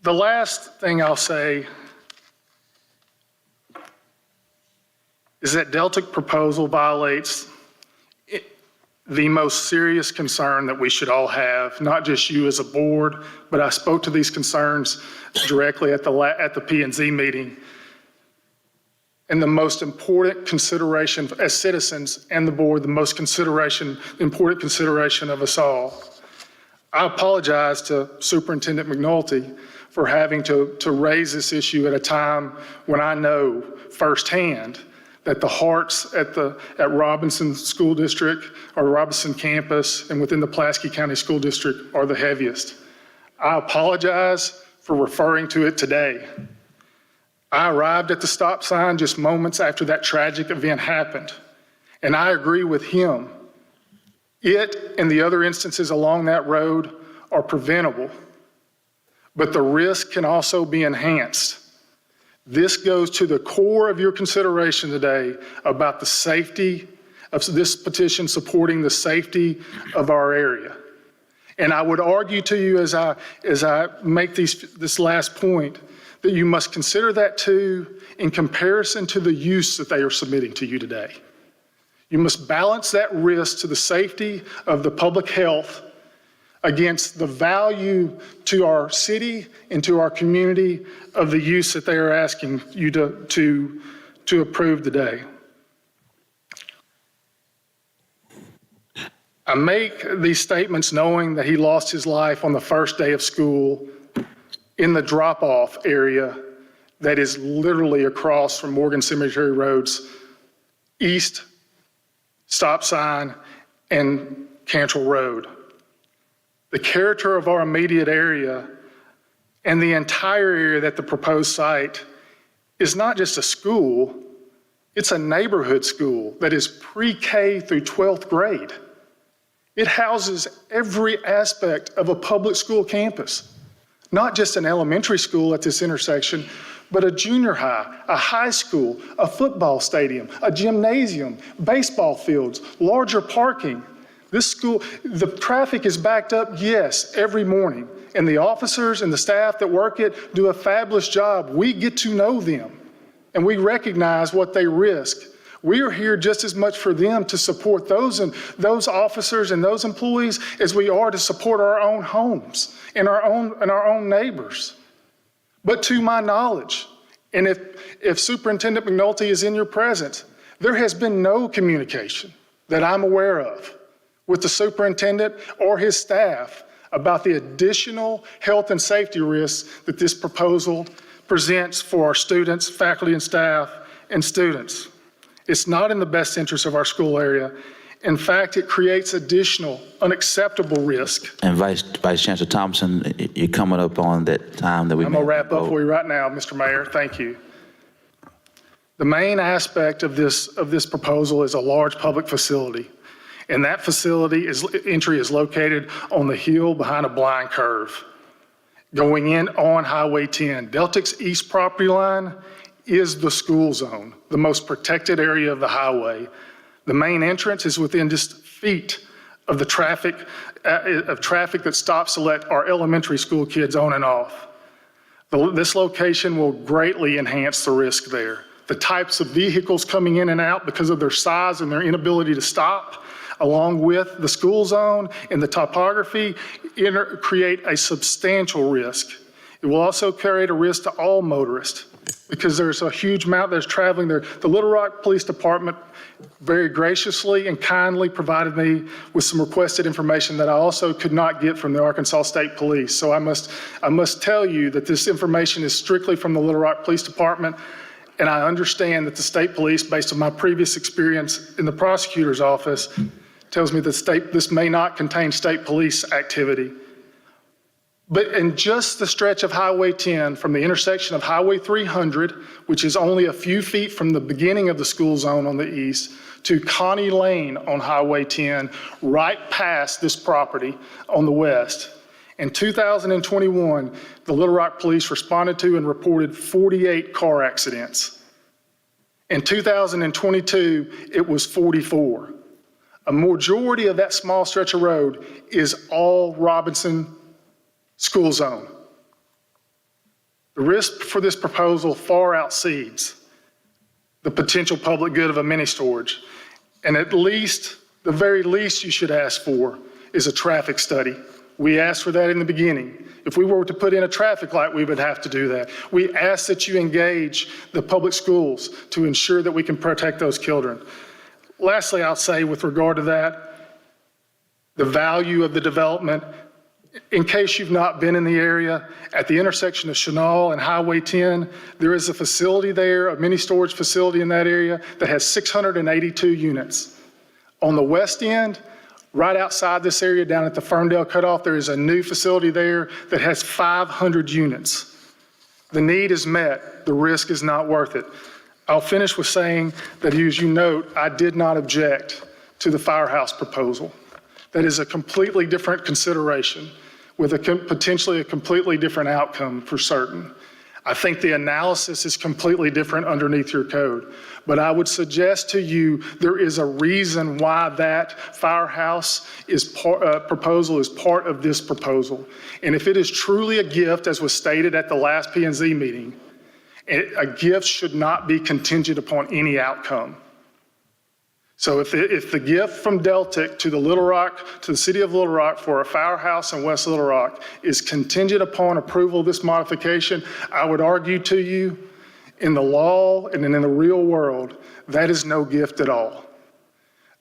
The last thing I'll say is that Deltic proposal violates the most serious concern that we should all have, not just you as a board, but I spoke to these concerns directly at the P&Z meeting. And the most important consideration as citizens and the board, the most important consideration of us all. I apologize to Superintendent McNulty for having to raise this issue at a time when I know firsthand that the hearts at Robinson School District or Robinson campus and within the Pulaski County School District are the heaviest. I apologize for referring to it today. I arrived at the stop sign just moments after that tragic event happened, and I agree with him. It and the other instances along that road are preventable, but the risk can also be enhanced. This goes to the core of your consideration today about the safety of this petition, supporting the safety of our area. And I would argue to you as I make this last point, that you must consider that too in comparison to the use that they are submitting to you today. You must balance that risk to the safety of the public health against the value to our city and to our community of the use that they are asking you to approve today. I make these statements knowing that he lost his life on the first day of school in the drop-off area that is literally across from Morgan Cemetery Road's east stop sign and Cantrell Road. The character of our immediate area and the entire area that the proposed site is not just a school, it's a neighborhood school that is pre-K through 12th grade. It houses every aspect of a public school campus, not just an elementary school at this intersection, but a junior high, a high school, a football stadium, a gymnasium, baseball fields, larger parking. This school, the traffic is backed up, yes, every morning. And the officers and the staff that work it do a fabulous job. We get to know them and we recognize what they risk. We are here just as much for them to support those officers and those employees as we are to support our own homes and our own neighbors. But to my knowledge, and if Superintendent McNulty is in your presence, there has been no communication that I'm aware of with the superintendent or his staff about the additional health and safety risks that this proposal presents for our students, faculty and staff, and students. It's not in the best interest of our school area. In fact, it creates additional unacceptable risk. And Vice Chancellor Thompson, you're coming up on that time that we. I'm gonna wrap up for you right now, Mr. Mayor. Thank you. The main aspect of this proposal is a large public facility. And that facility entry is located on the hill behind a blind curve. Going in on Highway 10, Deltic's east property line is the school zone, the most protected area of the highway. The main entrance is within just feet of the traffic that stops to let our elementary school kids on and off. This location will greatly enhance the risk there. The types of vehicles coming in and out because of their size and their inability to stop, along with the school zone and the topography, create a substantial risk. It will also create a risk to all motorists because there's a huge amount that's traveling there. The Little Rock Police Department very graciously and kindly provided me with some requested information that I also could not get from the Arkansas State Police. So I must tell you that this information is strictly from the Little Rock Police Department, and I understand that the state police, based on my previous experience in the prosecutor's office, tells me that this may not contain state police activity. But in just the stretch of Highway 10, from the intersection of Highway 300, which is only a few feet from the beginning of the school zone on the east, to Connie Lane on Highway 10, right past this property on the west. In 2021, the Little Rock Police responded to and reported 48 car accidents. In 2022, it was 44. A majority of that small stretch of road is all Robinson school zone. The risk for this proposal far exceeds the potential public good of a mini storage. And at least, the very least you should ask for is a traffic study. We asked for that in the beginning. If we were to put in a traffic light, we would have to do that. We ask that you engage the public schools to ensure that we can protect those children. Lastly, I'll say with regard to that, the value of the development, in case you've not been in the area, at the intersection of Chenal and Highway 10, there is a facility there, a mini storage facility in that area that has 682 units. On the west end, right outside this area down at the Ferndale Cutoff, there is a new facility there that has 500 units. The need is met, the risk is not worth it. I'll finish with saying that, as you note, I did not object to the firehouse proposal. That is a completely different consideration with potentially a completely different outcome for certain. I think the analysis is completely different underneath your code. But I would suggest to you there is a reason why that firehouse proposal is part of this proposal. And if it is truly a gift, as was stated at the last P&Z meeting, a gift should not be contingent upon any outcome. So if the gift from Deltic to the city of Little Rock for a firehouse in West Little Rock is contingent upon approval of this modification, I would argue to you, in the law and in the real world, that is no gift at all.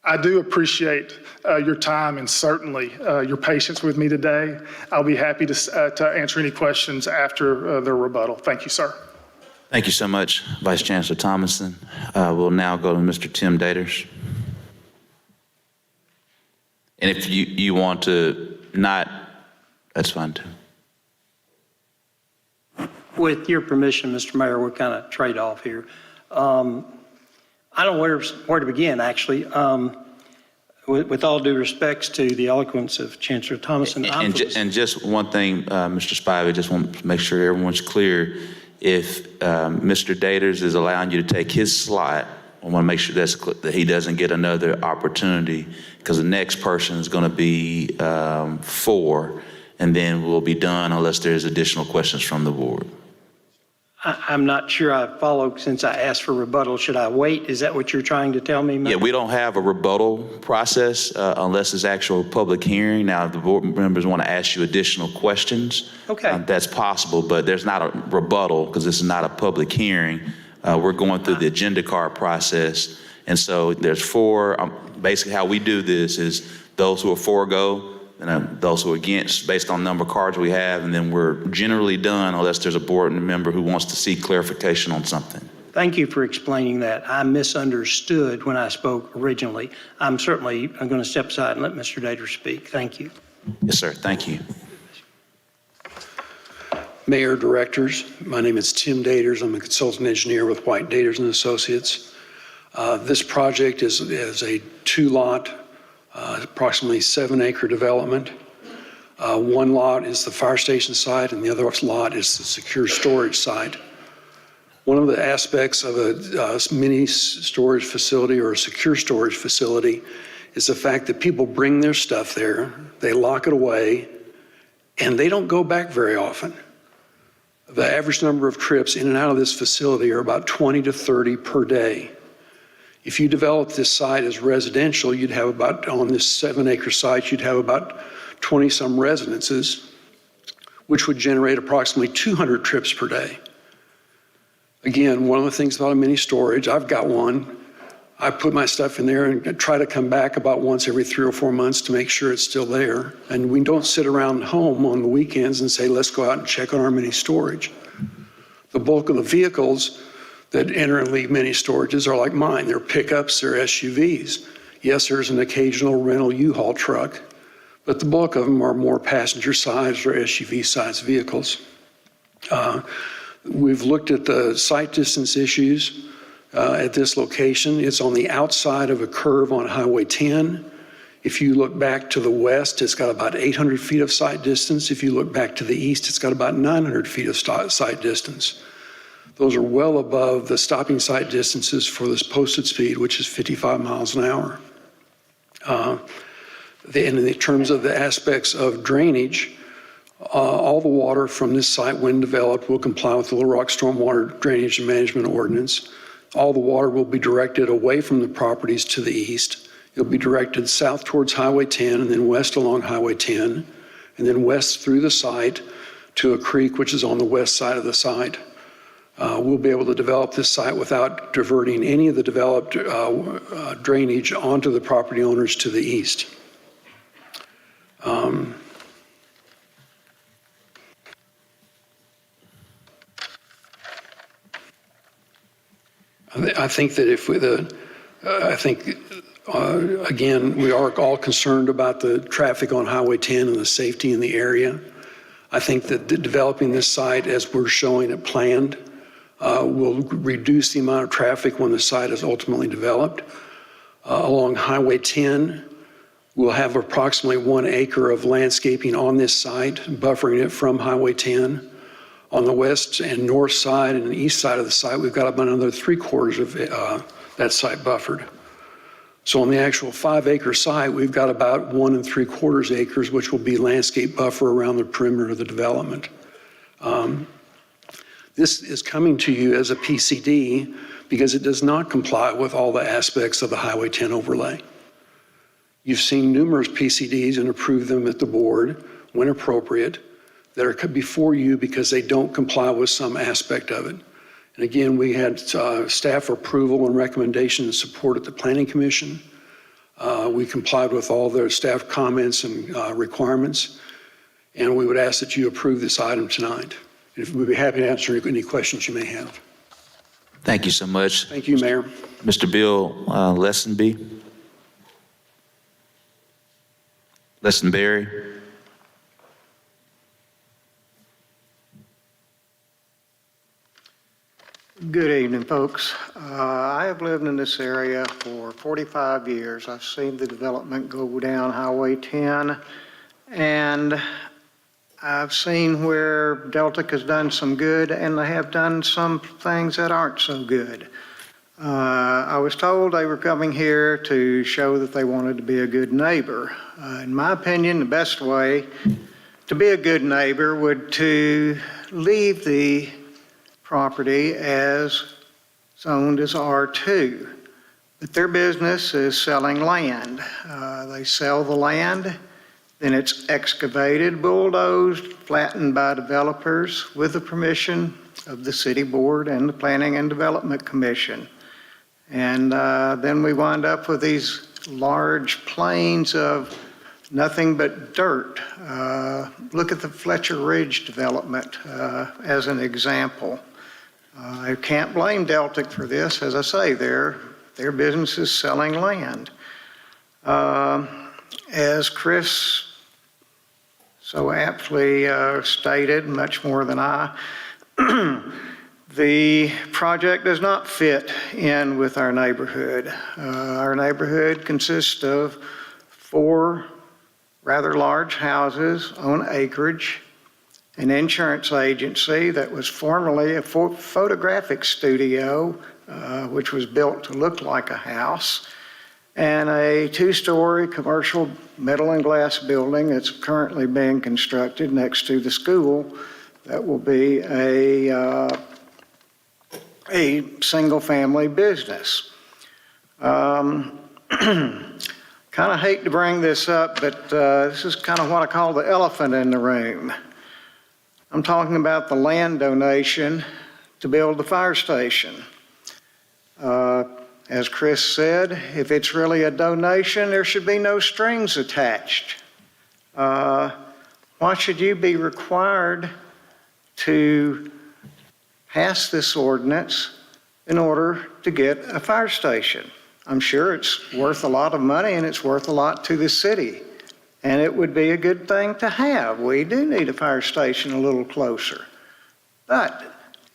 I do appreciate your time and certainly your patience with me today. I'll be happy to answer any questions after the rebuttal. Thank you, sir. Thank you so much, Vice Chancellor Thomason. We'll now go to Mr. Tim Daters. And if you want to not, that's fine too. With your permission, Mr. Mayor, we're kind of trade off here. I don't know where to begin, actually. With all due respects to the eloquence of Chancellor Thomason. And just one thing, Mr. Spivey, just want to make sure everyone's clear. If Mr. Daters is allowing you to take his slot, I want to make sure that he doesn't get another opportunity, because the next person is going to be 4, and then we'll be done unless there's additional questions from the board. I'm not sure I followed since I asked for rebuttal. Should I wait? Is that what you're trying to tell me, Mayor? Yeah, we don't have a rebuttal process unless it's actual public hearing. Now, if the board members want to ask you additional questions, Okay. That's possible, but there's not a rebuttal because this is not a public hearing. We're going through the agenda card process. And so there's 4, basically how we do this is those who are for go, and those who are against based on number of cards we have, and then we're generally done unless there's a board member who wants to seek clarification on something. Thank you for explaining that. I misunderstood when I spoke originally. I'm going to step aside and let Mr. Daters speak. Thank you. Yes, sir. Thank you. Mayor, directors, my name is Tim Daters. I'm a consultant engineer with White Daters and Associates. This project is a 2-lot, approximately 7-acre development. One lot is the fire station site, and the other lot is the secure storage site. One of the aspects of a mini storage facility or a secure storage facility is the fact that people bring their stuff there, they lock it away, and they don't go back very often. The average number of trips in and out of this facility are about 20 to 30 per day. If you develop this site as residential, you'd have about, on this 7-acre site, you'd have about 20-some residences, which would generate approximately 200 trips per day. Again, one of the things about a mini storage, I've got one. I put my stuff in there and try to come back about once every 3 or 4 months to make sure it's still there. And we don't sit around home on the weekends and say, let's go out and check on our mini storage. The bulk of the vehicles that enter and leave mini storages are like mine. They're pickups, they're SUVs. Yes, there's an occasional rental U-Haul truck, but the bulk of them are more passenger-sized or SUV-sized vehicles. We've looked at the site distance issues at this location. It's on the outside of a curve on Highway 10. If you look back to the west, it's got about 800 feet of site distance. If you look back to the east, it's got about 900 feet of site distance. Those are well above the stopping site distances for this posted speed, which is 55 miles an hour. And in terms of the aspects of drainage, all the water from this site, when developed, will comply with the Little Rock Stormwater Drainage and Management Ordinance. All the water will be directed away from the properties to the east. It'll be directed south towards Highway 10 and then west along Highway 10, and then west through the site to a creek, which is on the west side of the site. We'll be able to develop this site without diverting any of the developed drainage onto the property owners to the east. I think that if we, again, we are all concerned about the traffic on Highway 10 and the safety in the area. I think that developing this site as we're showing it planned will reduce the amount of traffic when the site is ultimately developed. Along Highway 10, we'll have approximately 1 acre of landscaping on this site, buffering it from Highway 10. On the west and north side and the east side of the site, we've got about another 3/4 of that site buffered. So on the actual 5-acre site, we've got about 1 3/4 acres, which will be landscape buffer around the perimeter of the development. This is coming to you as a PCD because it does not comply with all the aspects of the Highway 10 overlay. You've seen numerous PCDs and approved them at the board when appropriate that are before you because they don't comply with some aspect of it. And again, we had staff approval and recommendation and support at the Planning Commission. We complied with all their staff comments and requirements, and we would ask that you approve this item tonight. We'd be happy to answer any questions you may have. Thank you so much. Thank you, Mayor. Mr. Bill Lessenby? Lessenberry? Good evening, folks. I have lived in this area for 45 years. I've seen the development go down Highway 10, and I've seen where Deltic has done some good, and they have done some things that aren't so good. I was told they were coming here to show that they wanted to be a good neighbor. In my opinion, the best way to be a good neighbor would to leave the property as zoned as R2. But their business is selling land. They sell the land, then it's excavated, bulldozed, flattened by developers with the permission of the city board and the Planning and Development Commission. And then we wind up with these large plains of nothing but dirt. Look at the Fletcher Ridge development as an example. I can't blame Deltic for this. As I say, their business is selling land. As Chris so aptly stated, much more than I, the project does not fit in with our neighborhood. Our neighborhood consists of 4 rather large houses on acreage, an insurance agency that was formerly a photographic studio, which was built to look like a house, and a 2-story commercial metal and glass building that's currently being constructed next to the school that will be a single-family business. Kind of hate to bring this up, but this is kind of what I call the elephant in the room. I'm talking about the land donation to build the fire station. As Chris said, if it's really a donation, there should be no strings attached. Why should you be required to pass this ordinance in order to get a fire station? I'm sure it's worth a lot of money and it's worth a lot to the city. And it would be a good thing to have. We do need a fire station a little closer. But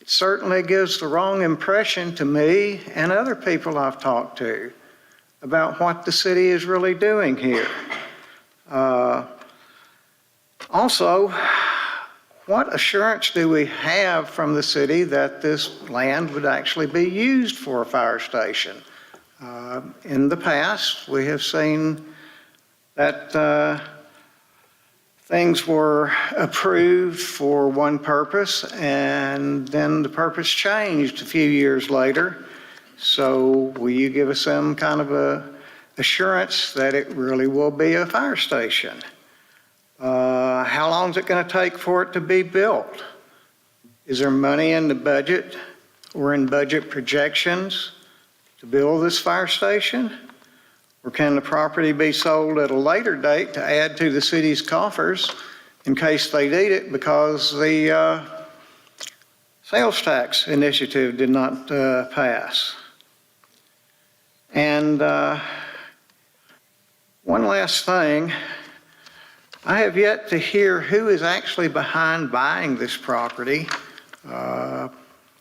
it certainly gives the wrong impression to me and other people I've talked to about what the city is really doing here. Also, what assurance do we have from the city that this land would actually be used for a fire station? In the past, we have seen that things were approved for one purpose, and then the purpose changed a few years later. So will you give us some kind of a assurance that it really will be a fire station? How long is it going to take for it to be built? Is there money in the budget or in budget projections to build this fire station? Or can the property be sold at a later date to add to the city's coffers in case they need it because the sales tax initiative did not pass? And one last thing, I have yet to hear who is actually behind buying this property. I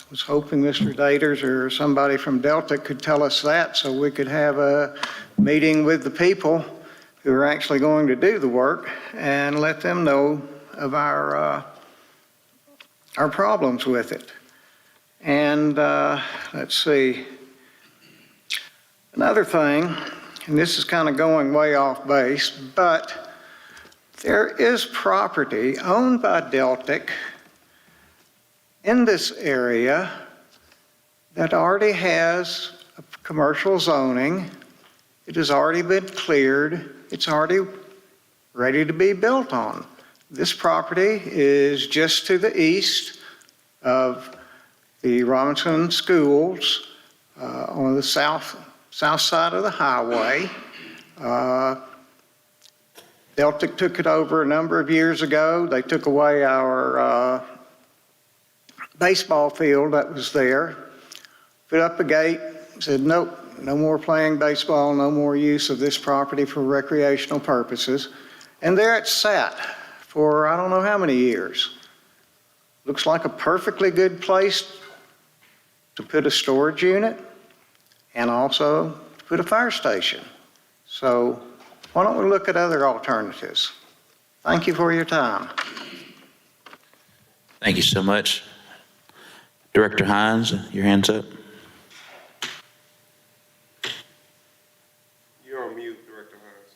was hoping Mr. Daters or somebody from Delta could tell us that so we could have a meeting with the people who are actually going to do the work and let them know of our problems with it. And let's see, another thing, and this is kind of going way off base, but there is property owned by Deltic in this area that already has a commercial zoning. It has already been cleared. It's already ready to be built on. This property is just to the east of the Robinson Schools on the south side of the highway. Deltic took it over a number of years ago. They took away our baseball field that was there, put up a gate, said, nope, no more playing baseball, no more use of this property for recreational purposes. And there it sat for I don't know how many years. Looks like a perfectly good place to put a storage unit and also to put a fire station. So why don't we look at other alternatives? Thank you for your time. Thank you so much. Director Hines, your hand's up. You're on mute, Director Hines.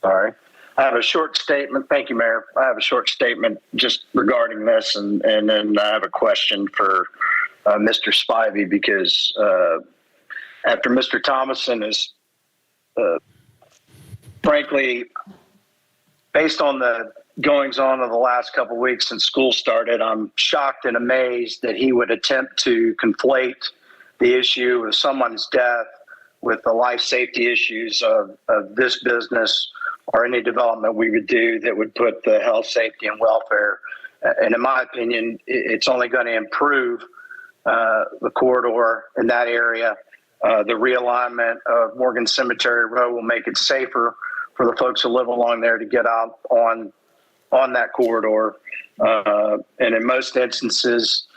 Sorry. I have a short statement. Thank you, Mayor. I have a short statement just regarding this, and then I have a question for Mr. Spivey, because after Mr. Thomason is, frankly, based on the goings-on of the last couple of weeks since school started, I'm shocked and amazed that he would attempt to conflate the issue of someone's death with the life safety issues of this business or any development we would do that would put the health, safety, and welfare. And in my opinion, it's only going to improve the corridor in that area. The realignment of Morgan Cemetery Road will make it safer for the folks who live along there to get out on that corridor. And in most instances,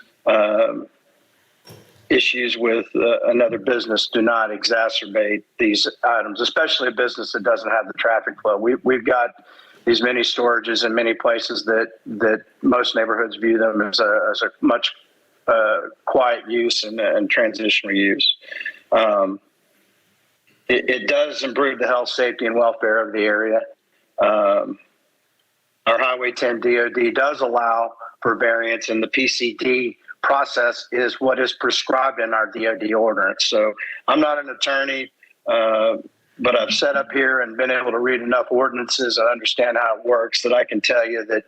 issues with another business do not exacerbate these items, especially a business that doesn't have the traffic flow. We've got these mini storages in many places that most neighborhoods view them as a much quiet use and transitional use. It does improve the health, safety, and welfare of the area. Our Highway 10 DOD does allow for variance, and the PCD process is what is prescribed in our DOD ordinance. So I'm not an attorney, but I've sat up here and been able to read enough ordinances and understand how it works that I can tell you that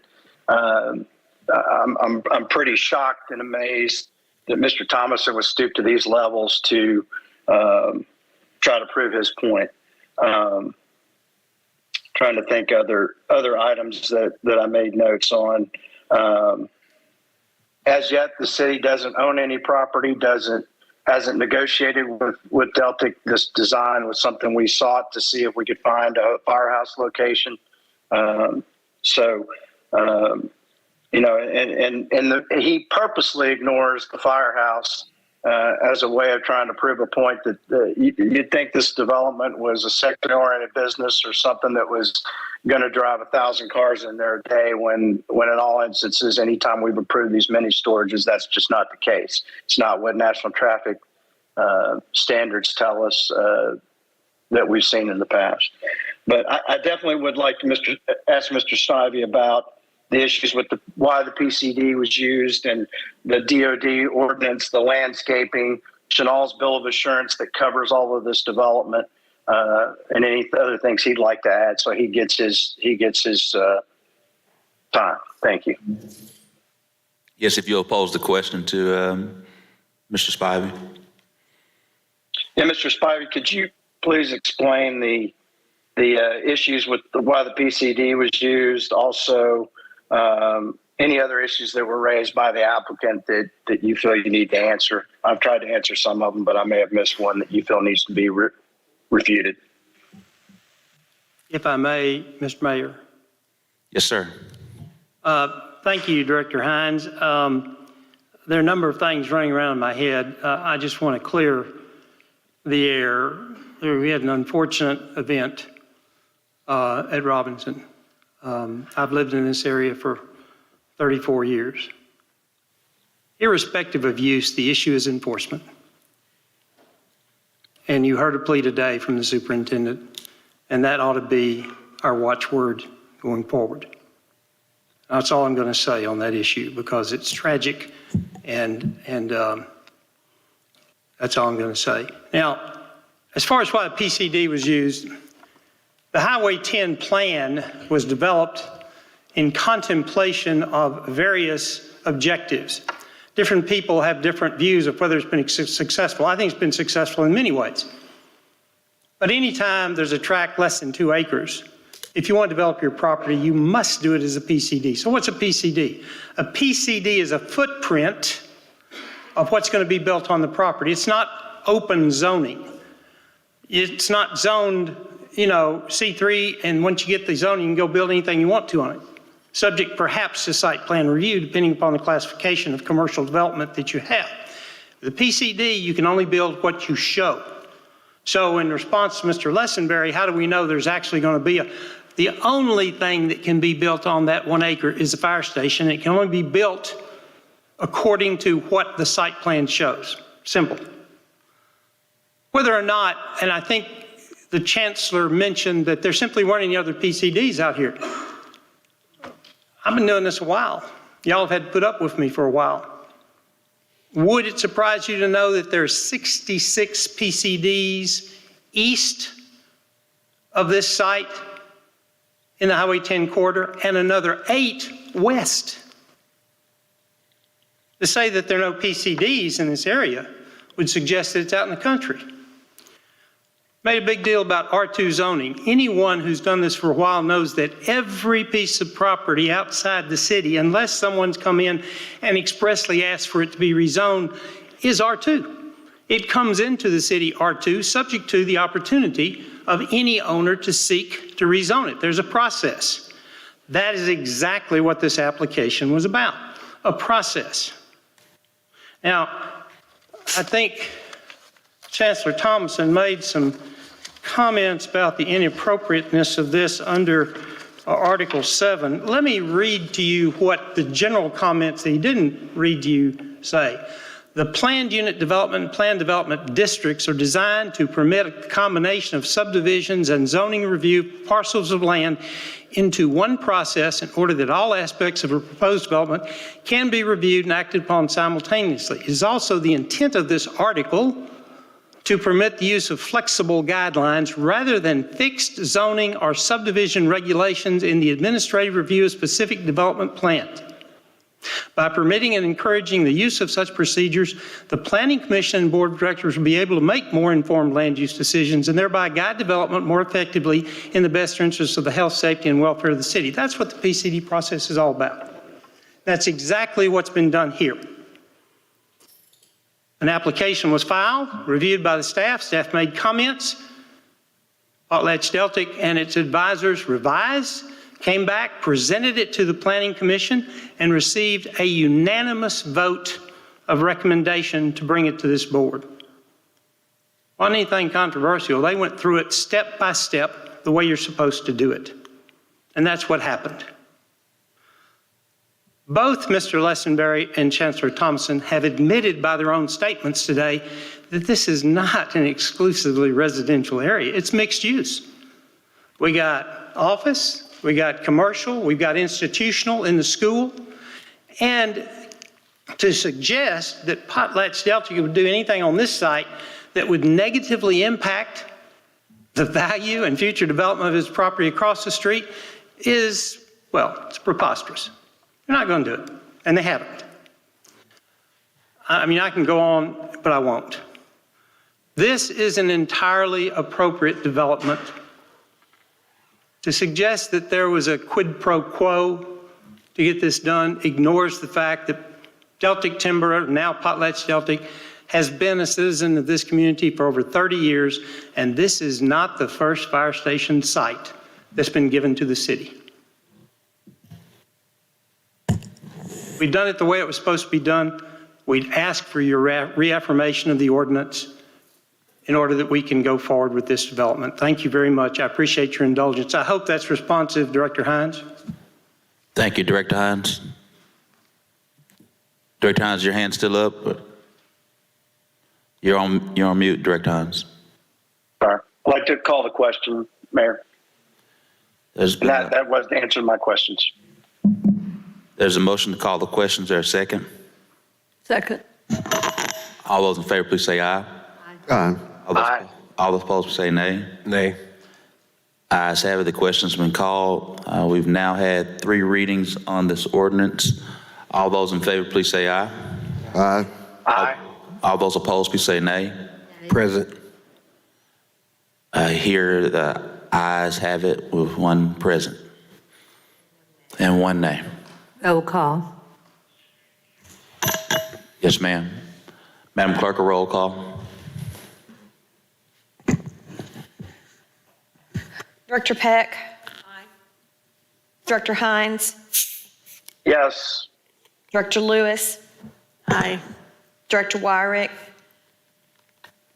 I'm pretty shocked and amazed that Mr. Thomason would stoop to these levels to try to prove his point. Trying to think other items that I made notes on. As yet, the city doesn't own any property, hasn't negotiated with Deltic. This design was something we sought to see if we could find a firehouse location. He purposely ignores the firehouse as a way of trying to prove a point that you'd think this development was a sector-oriented business or something that was going to drive 1,000 cars in there a day when in all instances, anytime we've approved these mini storages, that's just not the case. It's not what national traffic standards tell us that we've seen in the past. But I definitely would like to ask Mr. Spivey about the issues with why the PCD was used and the DOD ordinance, the landscaping, Chanel's bill of assurance that covers all of this development, and any other things he'd like to add. So he gets his time. Thank you. Yes, if you'll pose the question to Mr. Spivey. Yeah, Mr. Spivey, could you please explain the issues with why the PCD was used? Also, any other issues that were raised by the applicant that you feel you need to answer? I've tried to answer some of them, but I may have missed one that you feel needs to be refuted. If I may, Mr. Mayor. Yes, sir. Thank you, Director Hines. There are a number of things running around in my head. I just want to clear the air. We had an unfortunate event at Robinson. I've lived in this area for 34 years. Irrespective of use, the issue is enforcement. And you heard a plea today from the superintendent, and that ought to be our watchword going forward. That's all I'm going to say on that issue because it's tragic, and that's all I'm going to say. Now, as far as why the PCD was used, the Highway 10 plan was developed in contemplation of various objectives. Different people have different views of whether it's been successful. I think it's been successful in many ways. But anytime there's a tract less than 2 acres, if you want to develop your property, you must do it as a PCD. So what's a PCD? A PCD is a footprint of what's going to be built on the property. It's not open zoning. It's not zoned, C3, and once you get the zoning, you can go build anything you want to on it. Subject perhaps to site plan review, depending upon the classification of commercial development that you have. The PCD, you can only build what you show. So in response to Mr. Lessenberry, how do we know there's actually going to be the only thing that can be built on that 1 acre is a fire station. It can only be built according to what the site plan shows. Simple. Whether or not, and I think the chancellor mentioned that there simply weren't any other PCDs out here. I've been doing this a while. Y'all have had to put up with me for a while. Would it surprise you to know that there's 66 PCDs east of this site in the Highway 10 corridor and another 8 west? To say that there are no PCDs in this area would suggest that it's out in the country. Made a big deal about R2 zoning. Anyone who's done this for a while knows that every piece of property outside the city, unless someone's come in and expressly asked for it to be rezoned, is R2. It comes into the city R2 subject to the opportunity of any owner to seek to rezone it. There's a process. That is exactly what this application was about, a process. Now, I think Chancellor Thomason made some comments about the inappropriateness of this under Article 7. Let me read to you what the general comments that he didn't read to you say. The planned unit development and planned development districts are designed to permit a combination of subdivisions and zoning review parcels of land into one process in order that all aspects of a proposed development can be reviewed and acted upon simultaneously. It is also the intent of this article to permit the use of flexible guidelines rather than fixed zoning or subdivision regulations in the administrative review of specific development plans. By permitting and encouraging the use of such procedures, the Planning Commission and Board of Directors will be able to make more informed land use decisions and thereby guide development more effectively in the best interests of the health, safety, and welfare of the city. That's what the PCD process is all about. That's exactly what's been done here. An application was filed, reviewed by the staff. Staff made comments. PotlatchDeltic and its advisors revised, came back, presented it to the Planning Commission, and received a unanimous vote of recommendation to bring it to this board. Wasn't anything controversial. They went through it step by step the way you're supposed to do it. And that's what happened. Both Mr. Lessenberry and Chancellor Thompson have admitted by their own statements today that this is not an exclusively residential area. It's mixed use. We got office, we got commercial, we've got institutional in the school. And to suggest that PotlatchDeltic would do anything on this site that would negatively impact the value and future development of his property across the street is, well, it's preposterous. They're not going to do it, and they haven't. I mean, I can go on, but I won't. This is an entirely appropriate development. To suggest that there was a quid pro quo to get this done ignores the fact that Deltic Timber, now PotlatchDeltic, has been a citizen of this community for over 30 years, and this is not the first fire station site that's been given to the city. We've done it the way it was supposed to be done. We'd ask for your reaffirmation of the ordinance in order that we can go forward with this development. Thank you very much. I appreciate your indulgence. I hope that's responsive, Director Hines. Thank you, Director Hines. Director Hines, your hand's still up? You're on mute, Director Hines. Sorry. I'd like to call the question, Mayor. That was the answer to my questions. There's a motion to call the question. Is there a second? Second. All those in favor, please say aye. Aye. All those opposed, say nay. Nay. Ayes have it. The question's been called. We've now had 3 readings on this ordinance. All those in favor, please say aye. Aye. Aye. All those opposed, please say nay. Present. Here, the ayes have it with one present and one nay. Roll call. Yes, ma'am. Madam Clerk, a roll call. Director Peck? Aye. Director Hines? Yes. Director Lewis? Aye. Director Wyrick?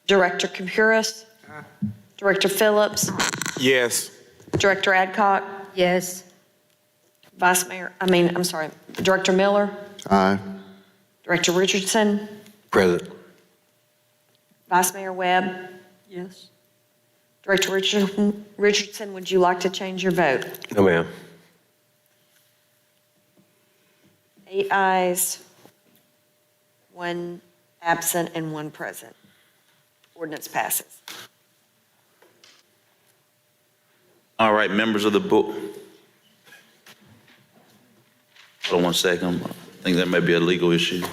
Director Compuris? Director Phillips? Yes. Director Adcock? Yes. Director Miller? Aye. Director Richardson? Present. Vice Mayor Webb? Yes. Director Richardson, would you like to change your vote? No, ma'am. 8 ayes, 1 absent, and 1 present. Ordinance passes. All right, members of the board. Hold on one second. I think that may be a legal issue.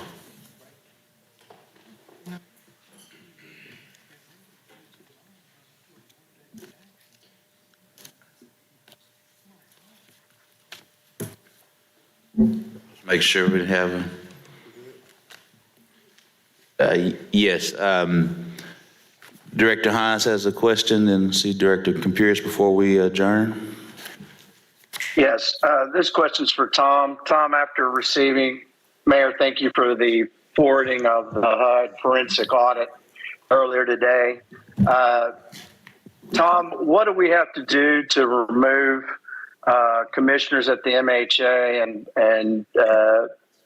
Make sure we have yes. Director Hines has a question, and see Director Compuris before we adjourn. Yes, this question's for Tom. Tom, after receiving, Mayor, thank you for the forwarding of the HUD forensic audit earlier today. Tom, what do we have to do to remove commissioners at the MHA, and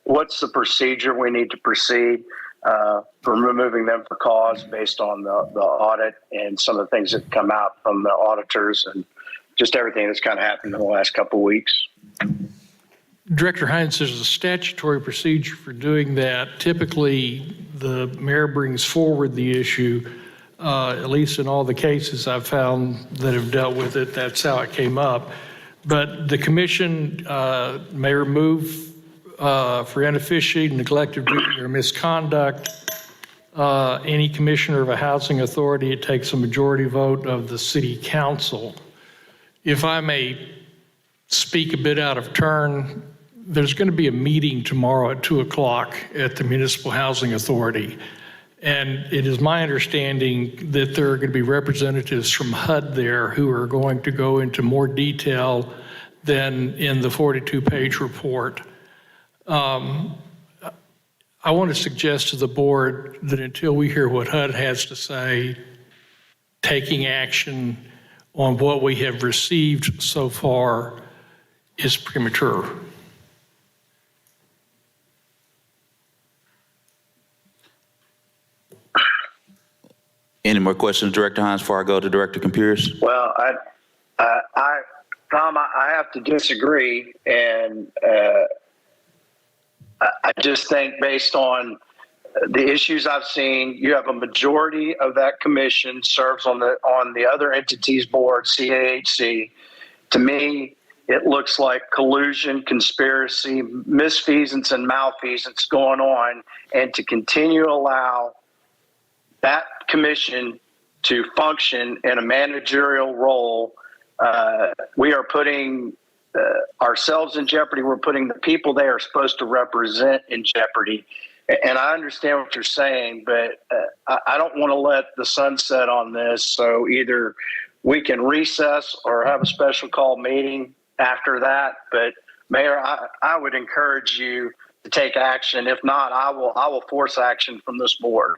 what's the procedure we need to proceed for removing them for cause based on the audit and some of the things that come out from the auditors and just everything that's kind of happened in the last couple of weeks? Director Hines, there's a statutory procedure for doing that. Typically, the mayor brings forward the issue, at least in all the cases I've found that have dealt with it, that's how it came up. But the commission may remove for inefficiency, neglect of duty, or misconduct any commissioner of a housing authority. It takes a majority vote of the city council. If I may speak a bit out of turn, there's going to be a meeting tomorrow at 2 o'clock at the Municipal Housing Authority. And it is my understanding that there are going to be representatives from HUD there who are going to go into more detail than in the 42-page report. I want to suggest to the board that until we hear what HUD has to say, taking action on what we have received so far is premature. Any more questions, Director Hines, before I go to Director Compuris? Well, Tom, I have to disagree, and I just think based on the issues I've seen, you have a majority of that commission serves on the other entity's board, CAHC. To me, it looks like collusion, conspiracy, misfeasance, and malfeasance going on, and to continue to allow that commission to function in a managerial role, we are putting ourselves in jeopardy. We're putting the people they are supposed to represent in jeopardy. And I understand what you're saying, but I don't want to let the sun set on this. So either we can recess or have a special call meeting after that. But Mayor, I would encourage you to take action. If not, I will force action from this board.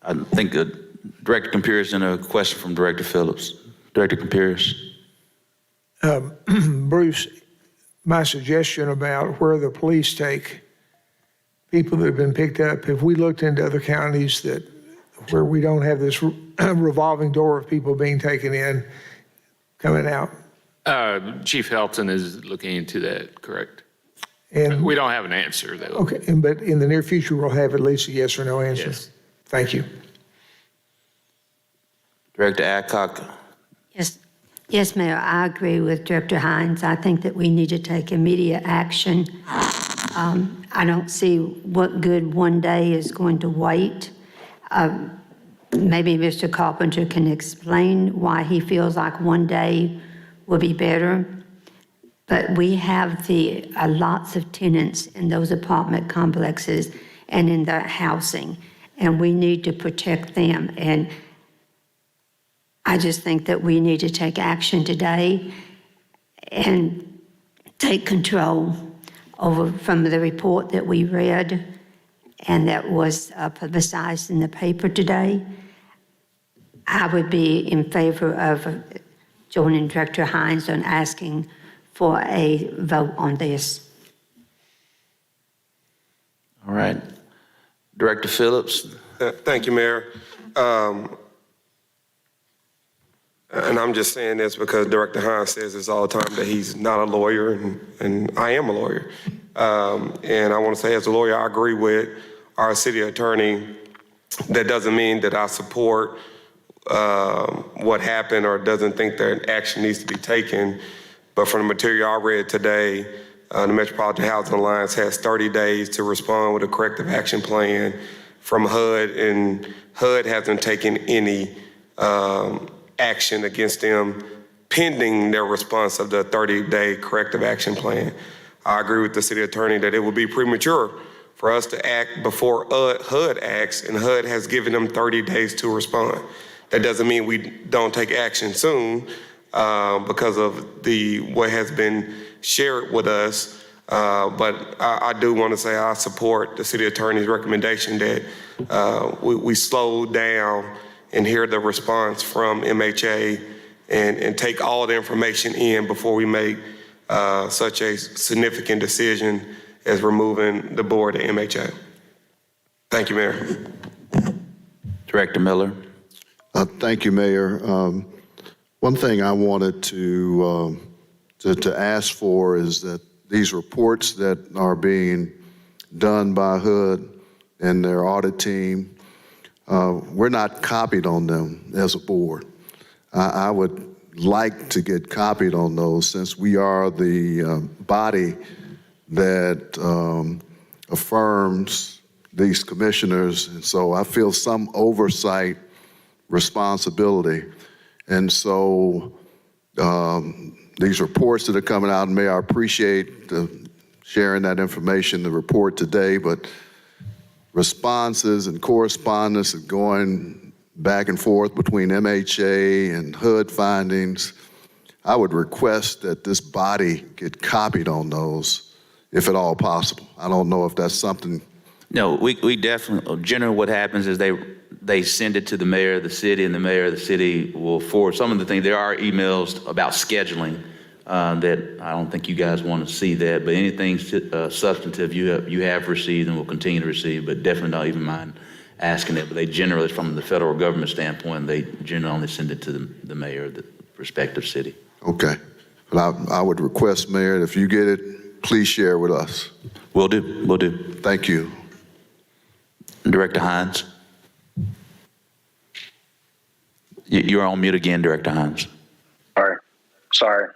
I think Director Compuris and a question from Director Phillips. Director Compuris. Bruce, my suggestion about where the police take people that have been picked up, have we looked into other counties where we don't have this revolving door of people being taken in, coming out? Chief Helton is looking into that, correct? And we don't have an answer, though. Okay, but in the near future, we'll have at least a yes or no answer. Yes. Thank you. Director Adcock. Yes, Mayor, I agree with Director Hines. I think that we need to take immediate action I don't see what good one day is going to wait. Maybe Mr. Carpenter can explain why he feels like one day will be better. But we have lots of tenants in those apartment complexes and in the housing, and we need to protect them. And I just think that we need to take action today and take control from the report that we read and that was publicized in the paper today. I would be in favor of joining Director Hines on asking for a vote on this. All right. Director Phillips. Thank you, Mayor. And I'm just saying this because Director Hines says this all the time, that he's not a lawyer, and I am a lawyer. And I want to say, as a lawyer, I agree with our city attorney. That doesn't mean that I support what happened or doesn't think that action needs to be taken. But from the material I read today, the Metropolitan Housing Alliance has 30 days to respond with a corrective action plan from HUD, and HUD hasn't taken any action against them pending their response of the 30-day corrective action plan. I agree with the city attorney that it would be premature for us to act before HUD acts, and HUD has given them 30 days to respond. That doesn't mean we don't take action soon because of what has been shared with us. But I do want to say I support the city attorney's recommendation that we slow down and hear the response from MHA and take all the information in before we make such a significant decision as removing the board of MHA. Thank you, Mayor. Director Miller. Thank you, Mayor. One thing I wanted to ask for is that these reports that are being done by HUD and their audit team, we're not copied on them as a board. I would like to get copied on those since we are the body that affirms these commissioners. And so I feel some oversight responsibility. And so these reports that are coming out, Mayor, I appreciate sharing that information, the report today, but responses and correspondence is going back and forth between MHA and HUD findings. I would request that this body get copied on those, if at all possible. I don't know if that's something. No, we definitely, generally what happens is they send it to the mayor of the city, and the mayor of the city will forward some of the things. There are emails about scheduling that I don't think you guys want to see that, but anything substantive you have received and will continue to receive, but definitely not even mind asking it. But they generally, from the federal government standpoint, they generally only send it to the mayor of the respective city. Okay. But I would request, Mayor, if you get it, please share with us. Will do. Thank you. Director Hines. You're on mute again, Director Hines. Sorry,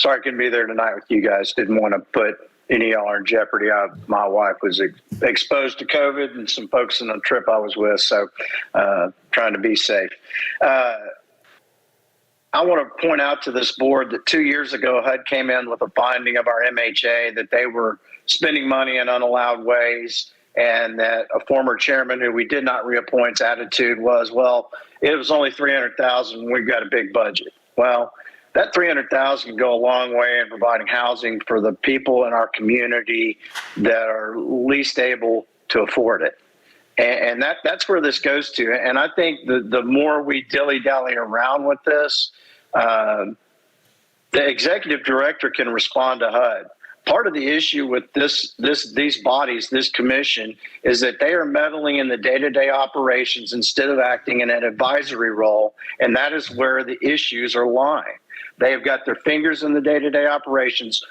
I couldn't be there tonight with you guys. Didn't want to put any of y'all in jeopardy. My wife was exposed to COVID and some folks on a trip I was with, so trying to be safe. I want to point out to this board that 2 years ago, HUD came in with a finding of our MHA that they were spending money in unallowed ways, and that a former chairman who we did not reappoint's attitude was, well, it was only $300,000. We've got a big budget. Well, that $300,000 can go a long way in providing housing for the people in our community that are least able to afford it. And that's where this goes to. And I think the more we dilly-dally around with this, the executive director can respond to HUD. Part of the issue with these bodies, this commission, is that they are meddling in the day-to-day operations instead of acting in an advisory role, and that is where the issues are lying. They have got their fingers in the day-to-day operations.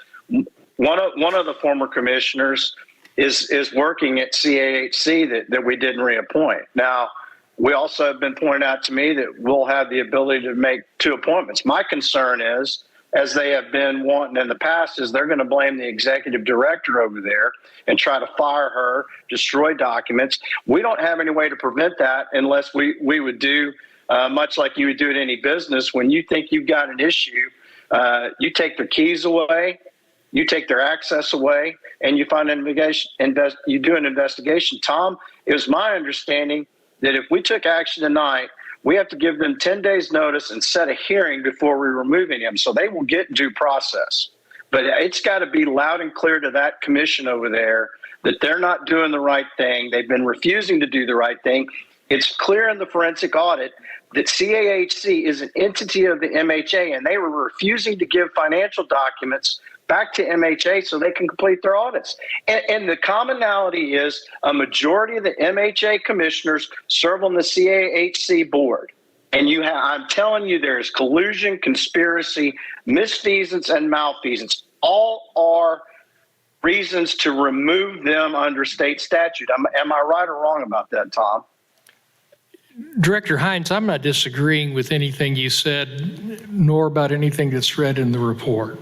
One of the former commissioners is working at CAHC that we didn't reappoint. Now, we also have been pointed out to me that we'll have the ability to make 2 appointments. My concern is as they have been wanting in the past, is they're going to blame the executive director over there and try to fire her, destroy documents. We don't have any way to prevent that unless we would do much like you would do at any business. When you think you've got an issue, you take their keys away, you take their access away, and you find you do an investigation. Tom, it was my understanding that if we took action tonight, we have to give them 10 days notice and set a hearing before we remove him. So they will get due process. But it's got to be loud and clear to that commission over there that they're not doing the right thing. They've been refusing to do the right thing. It's clear in the forensic audit that CAHC is an entity of the MHA, and they were refusing to give financial documents back to MHA so they can complete their audits. And the commonality is a majority of the MHA commissioners serve on the CAHC board. And I'm telling you, there's collusion, conspiracy, misfeasance, and malfeasance. All are reasons to remove them under state statute. Am I right or wrong about that, Tom? Director Hines, I'm not disagreeing with anything you said, nor about anything that's read in the report.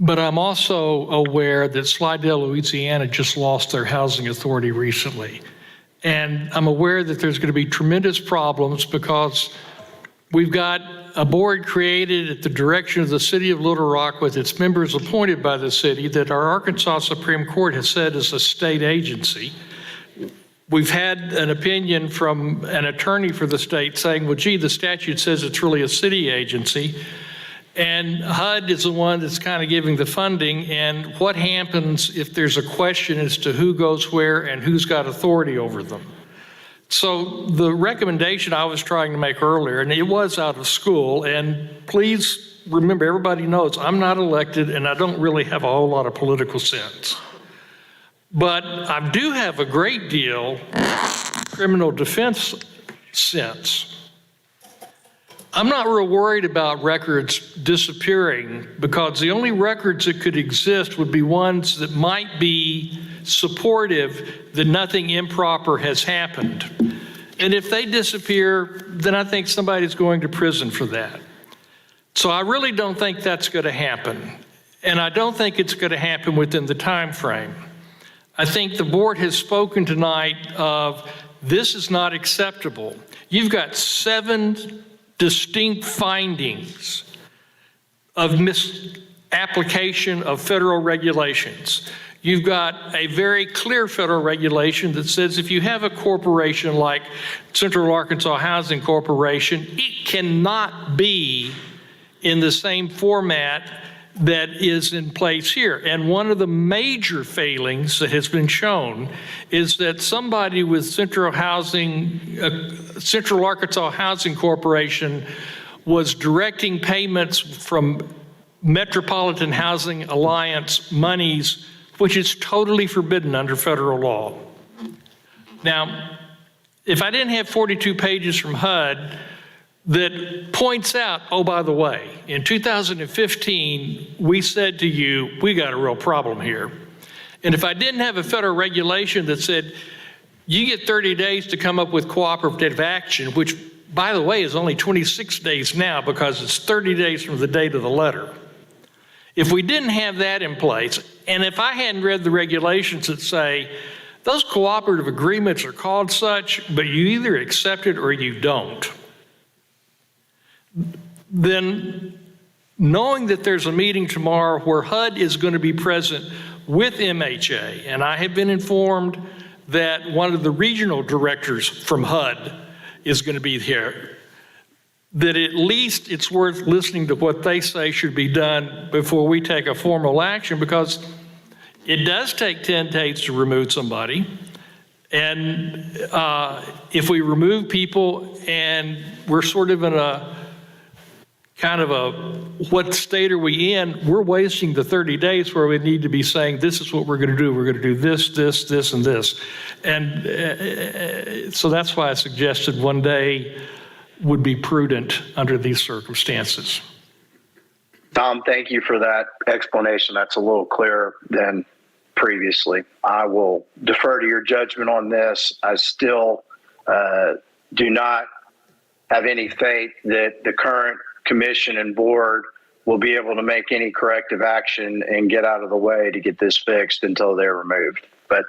But I'm also aware that Slidell, Louisiana just lost their housing authority recently. And I'm aware that there's going to be tremendous problems because we've got a board created at the direction of the city of Little Rock with its members appointed by the city that our Arkansas Supreme Court has said is a state agency. We've had an opinion from an attorney for the state saying, well, gee, the statute says it's really a city agency. And HUD is the one that's kind of giving the funding. And what happens if there's a question as to who goes where and who's got authority over them? So the recommendation I was trying to make earlier, and it was out of school, and please remember, everybody knows I'm not elected and I don't really have a whole lot of political sense. But I do have a great deal of criminal defense sense. I'm not real worried about records disappearing because the only records that could exist would be ones that might be supportive that nothing improper has happened. And if they disappear, then I think somebody's going to prison for that. So I really don't think that's going to happen. And I don't think it's going to happen within the time frame. I think the board has spoken tonight of this is not acceptable. You've got 7 distinct findings of misapplication of federal regulations. You've got a very clear federal regulation that says if you have a corporation like Central Arkansas Housing Corporation, it cannot be in the same format that is in place here. And one of the major failings that has been shown is that somebody with Central Arkansas Housing Corporation was directing payments from Metropolitan Housing Alliance monies, which is totally forbidden under federal law. Now, if I didn't have 42 pages from HUD that points out, oh, by the way, in 2015, we said to you, we got a real problem here. And if I didn't have a federal regulation that said, you get 30 days to come up with cooperative action, which, by the way, is only 26 days now because it's 30 days from the date of the letter. If we didn't have that in place, and if I hadn't read the regulations that say, those cooperative agreements are called such, but you either accept it or you don't, then knowing that there's a meeting tomorrow where HUD is going to be present with MHA, and I have been informed that one of the regional directors from HUD is going to be here, that at least it's worth listening to what they say should be done before we take a formal action, because it does take 10 days to remove somebody. And if we remove people and we're sort of in a kind of a, what state are we in? We're wasting the 30 days where we need to be saying, this is what we're going to do. We're going to do this, this, this, and this. And so that's why I suggested one day would be prudent under these circumstances. Tom, thank you for that explanation. That's a little clearer than previously. I will defer to your judgment on this. I still do not have any faith that the current commission and board we'll be able to make any corrective action and get out of the way to get this fixed until they're removed. But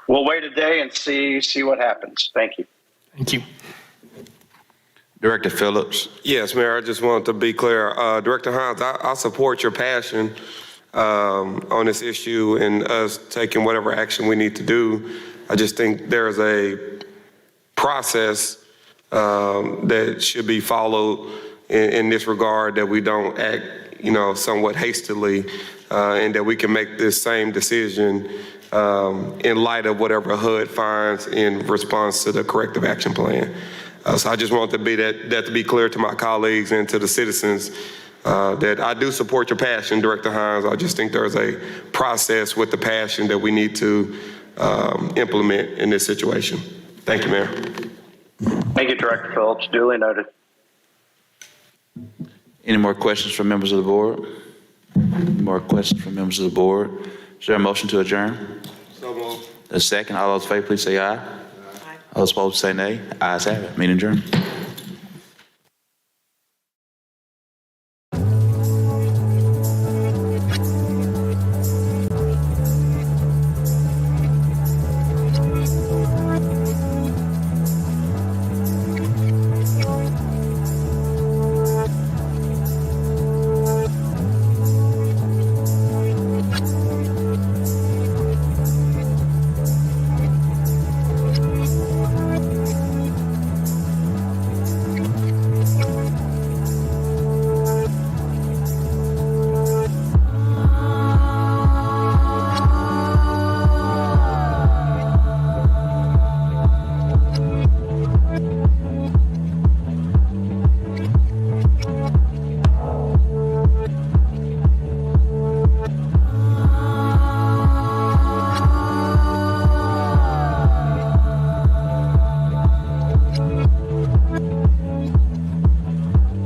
we'll wait a day and see what happens. Thank you. Thank you. Director Phillips. Yes, Mayor, I just wanted to be clear. Director Hines, I support your passion on this issue and us taking whatever action we need to do. I just think there's a process that should be followed in this regard, that we don't act, somewhat hastily, and that we can make this same decision in light of whatever HUD finds in response to the corrective action plan. So I just want that to be clear to my colleagues and to the citizens, that I do support your passion, Director Hines. I just think there's a process with the passion that we need to implement in this situation. Thank you, Mayor. Thank you, Director Phillips. Duly noted. Any more questions from members of the board? Any more questions from members of the board? Is there a motion to adjourn? So moved. A second. All those in favor, please say aye. All those opposed, say nay. Ayes have it. Meeting adjourned.